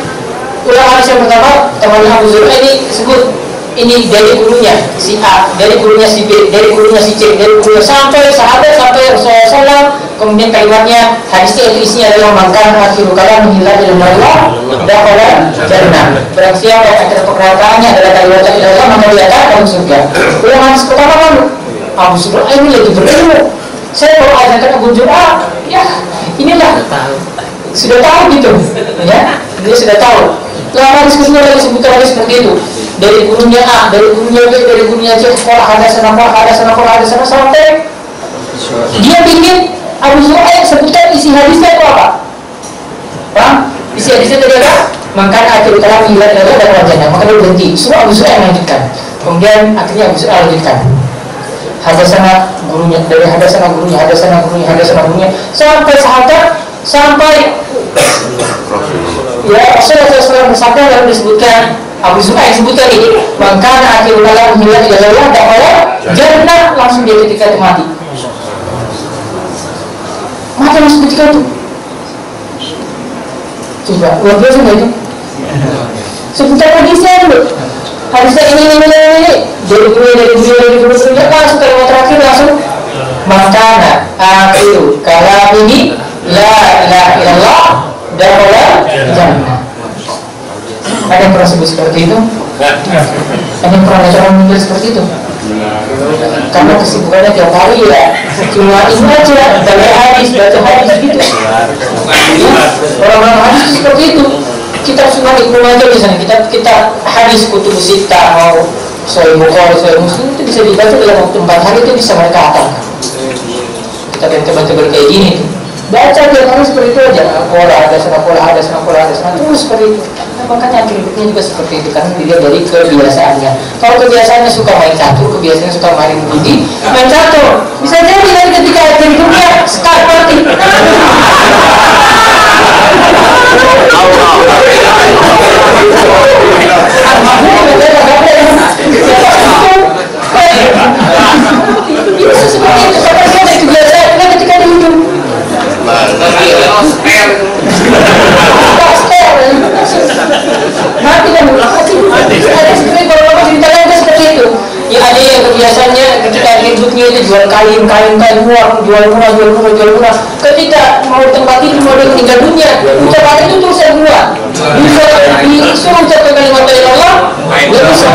ulama hadis yang pertama teman Abu Zur'ah ini sebut ini dari gurunya si A, dari gurunya si B, dari gurunya si C, dari gurunya sampai sahabat, sampai Rasulullah SAW. Kemudian kalimatnya hadisnya itu isinya adalah makan akhiru kalam menghilal ilmu Allah dakhala jannah. Barang siapa yang akhir perkataannya adalah kalimat la ilaha illallah maka dia akan masuk surga. Ulama hadis pertama kan Abu Zur'ah ini lagi berilmu. Saya kalau ajarkan Abu Zur'ah, ya inilah sudah tahu gitu, ya dia sudah tahu. Ulama hadis kedua lagi sebutkan lagi seperti itu. Dari gurunya A, dari gurunya B, dari gurunya C, sekolah hadasana sampai dia bikin Abu Zur'ah sebutkan isi hadisnya itu apa? Paham? Isi hadisnya tadi apa? Makan akhir kalam ila ila dan wajahnya. Maka dia berhenti. Suruh Abu Zur'ah yang lanjutkan. Kemudian akhirnya Abu Zur'ah lanjutkan. Hadasana gurunya, dari hadasana gurunya sampai sahabat, sampai ya Rasulullah SAW bersabda lalu disebutkan Abu Zur'ah yang sebutkan ini maka akhirul kalam hilal ilallah dakhala jannah, langsung dia ketika itu mati langsung ketika itu. Coba luar biasa nggak itu? Sebutkan hadisnya dulu, hadisnya ini dari guru langsung kalimat terakhir langsung maka akhirul kalam ini la ilaha illallah dakhala jannah. Ada yang pernah sebut seperti itu? Ada yang pernah baca orang meninggal seperti itu? Karena kesibukannya tiap hari ya cuma ini aja, baca hadis gitu. Orang-orang hadis seperti itu. Kita sunnah Ibnu Majah misalnya, kita hadis kutubus sittah mau Sahih Bukhari, Sahih Muslim itu bisa dibaca dalam waktu 4 hari itu bisa mereka hafalkan. Kita kan tebal-tebal kayak gini tuh. Baca tiap hari seperti itu aja. Pola ada sana terus seperti itu. Makanya akhirnya juga seperti itu karena dilihat dari kebiasaannya. Kalau kebiasaannya suka main catur, kebiasaannya suka main judi, main catur. Bisa jadi dari ketika akhir dunia start party. Itu seperti itu karena dia dari kebiasaannya ketika di ujung. Mati kan ada seperti kalau ceritakan itu seperti itu. Ya ada yang kebiasaannya ketika hidupnya itu jual kain jual murah. Ketika mau tempat itu mau dia meninggal dunia, ucapan itu tulisan dua. Disuruh ucapkan kalimat la ilaha illallah, dia bisa.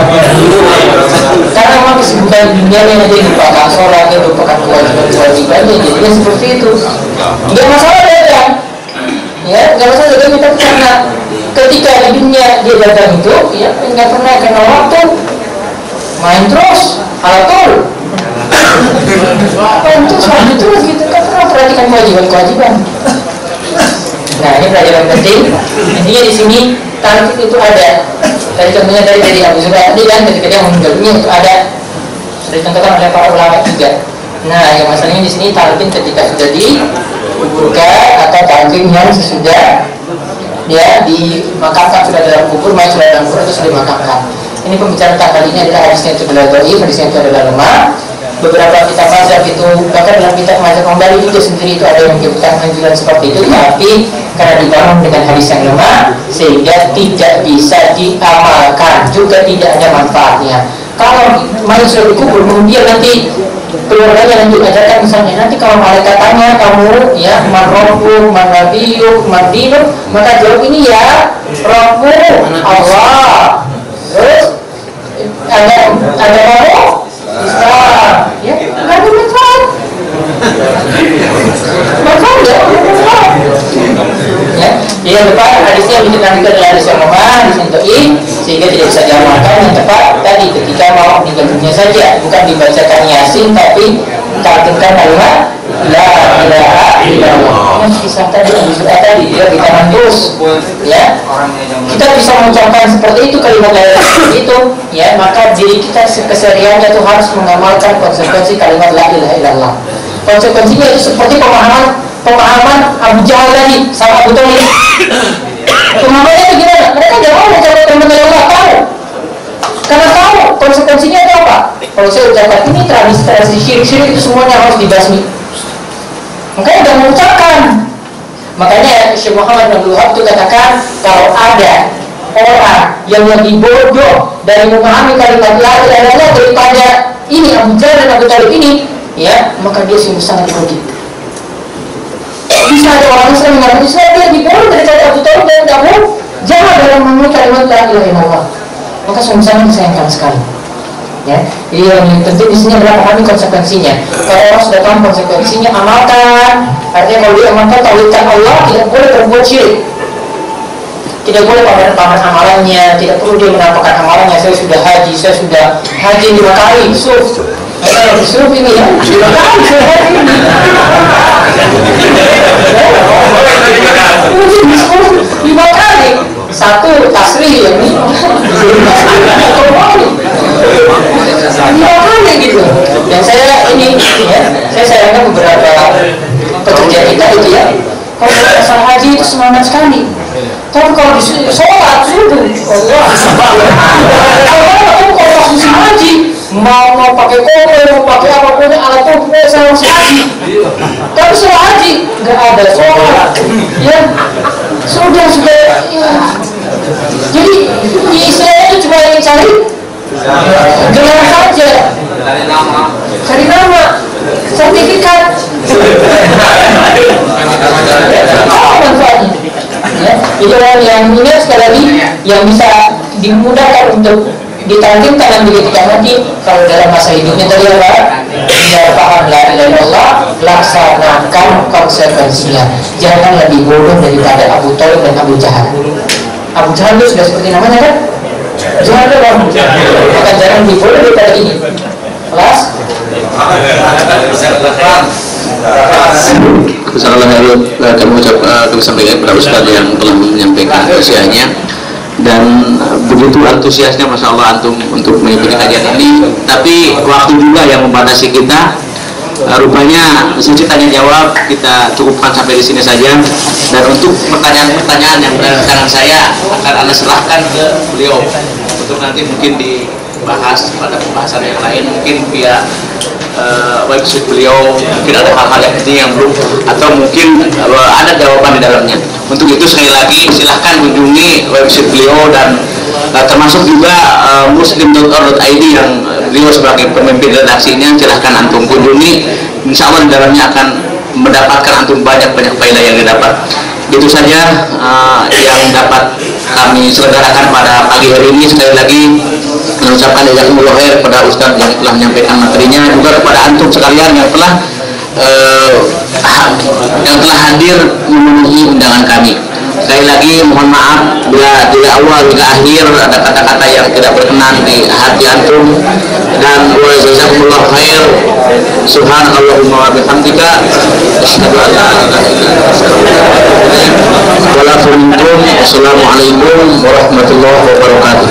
Karena memang kesibukan dunianya aja dilupakan sholat, dilupakan kewajiban-kewajibannya, jadinya seperti itu. Nggak masalah dagang, ya nggak masalah dagang, tapi karena ketika di dunia dia dagang itu, ya nggak pernah kena waktu, main terus, main terus gitu, nggak pernah perhatikan kewajiban. Nah, ini pelajaran penting. Intinya di sini talqin itu ada. Tadi contohnya dari Abu Zubair tadi kan, ketika dia meninggal dunia itu ada. Sudah dicontohkan oleh para ulama juga. Nah, yang masalahnya di sini talqin ketika sudah dikuburkan atau talqin yang sesudah dia dimakamkan, sudah dalam kubur, sudah dalam kubur atau sudah dimakamkan. Ini pembicaraan kali ini adalah hadisnya itu adalah dhaif, hadisnya itu adalah lemah. Beberapa kitab mazhab itu, bahkan dalam kitab mazhab Hambali juga sendiri itu ada yang menyebutkan anjuran seperti itu, tapi karena dibangun dengan hadis yang lemah sehingga tidak bisa diamalkan, juga tidak ada manfaatnya. Kalau mayat sudah dikubur kemudian nanti keluarganya lanjut ajarkan, misalnya nanti kalau malaikat tanya kamu ya man rabbuk, man nabiyuk, man dinuk, maka jawab ini ya Rabbu Allah. Terus ada kamu Islam, ya nggak ada manfaat. Manfaat ya. Yang depan hadisnya menunjukkan adalah hadis yang lemah, hadis yang dhaif, sehingga tidak bisa diamalkan. Yang tepat tadi ketika mau meninggal dunia saja, bukan dibacakan Yasin tapi talqinkan kalimat la ilaha illallah. Yang kisah tadi tadi dia kita mandus, ya. Kita bisa mengucapkan seperti itu kalimat la ilaha illallah itu, ya, maka diri kita kesehariannya itu harus mengamalkan konsekuensi kalimat la ilaha illallah. Konsekuensinya itu seperti pemahaman Abu Jahal tadi sama Abu Thalib. Pemahamannya itu gimana? Mereka tidak mau mengucapkan kalimat la ilaha illallah, tahu. Karena tahu konsekuensinya itu apa? Kalau saya ucapkan ini tradisi syirik itu semuanya harus dibasmi. Makanya tidak mengucapkan. Makanya Syekh Muhammad bin Abdul Wahab itu katakan kalau ada orang yang lebih bodoh dari memahami kalimat la ilaha illallah daripada ini Abu Jahal dan Abu Thalib ini, ya, maka dia sungguh sangat bodoh. Bisa ada orang Islam yang mengaku Islam, dia lebih bodoh daripada Abu Thalib dan Abu Jahal dalam memahami kalimat la ilaha illallah. Maka sungguh sangat disayangkan sekali. Ya, jadi yang penting di sini adalah pahami konsekuensinya. Kalau orang sudah tahu konsekuensinya, amalkan. Artinya kalau dia amalkan tauhidkan Allah, tidak boleh berbuat syirik. Tidak boleh pamer amalannya, tidak perlu dia menampakkan amalannya. Saya sudah haji 5 kali, suf. Suf ini ya, 5 kali saya haji ini. 5 kali. 1 tasrih yang ini. 5 kali gitu. Dan saya ini ya, saya sayangkan beberapa pekerja kita itu ya, kalau asal haji itu semangat sekali. Tapi kalau di sholat subuh, Allah. Kalau pas musim haji, mau pakai koper, mau pakai apapun alat tubuh sama haji. Tapi setelah haji nggak ada sholat, ya sudah ya. Jadi istilahnya itu cuma ingin cari gelar saja, cari nama, sertifikat. Apa manfaatnya? Ya, itu orang yang ingat sekali lagi yang bisa dimudahkan untuk ditalqinkan dan ketika mati. Kalau dalam masa hidupnya tadi apa? Dia paham la ilaha illallah, laksanakan konsekuensinya. Jangan lebih bodoh daripada Abu Thalib dan Abu Jahal. Abu Jahal itu sudah seperti namanya kan? Jahal itu kan? Maka jangan lebih bodoh daripada ini. Kelas? Insyaallah kami sampaikan kepada Ustaz yang telah menyampaikan usianya, dan begitu antusiasnya Masya Allah antum untuk mengikuti kajian ini. Tapi waktu juga yang membatasi kita. Rupanya sesi tanya jawab kita cukupkan sampai di sini saja, dan untuk pertanyaan-pertanyaan yang berada di tangan saya akan Anda serahkan ke beliau untuk nanti mungkin dibahas pada pembahasan yang lain, mungkin via website beliau. Mungkin ada hal-hal yang penting yang belum, atau mungkin ada jawaban di dalamnya. Untuk itu sekali lagi silahkan kunjungi website beliau, dan termasuk juga muslim.or.id yang beliau sebagai pemimpin redaksinya, silahkan antum kunjungi. Insya Allah di dalamnya akan mendapatkan antum banyak faedah yang didapat. Itu saja yang dapat kami selenggarakan pada pagi hari ini. Sekali lagi mengucapkan jazakumullah khair kepada Ustaz yang telah menyampaikan materinya, juga kepada antum sekalian yang telah hadir memenuhi undangan kami. Sekali lagi mohon maaf bila dari awal hingga akhir ada kata-kata yang tidak berkenan di hati antum, dan wa jazakumullah khair. Subhanallahumma wa bihamdika asyhadu an la ilaha illa anta astaghfiruka wa atubu ilaik. Wassalamualaikum warahmatullahi wabarakatuh.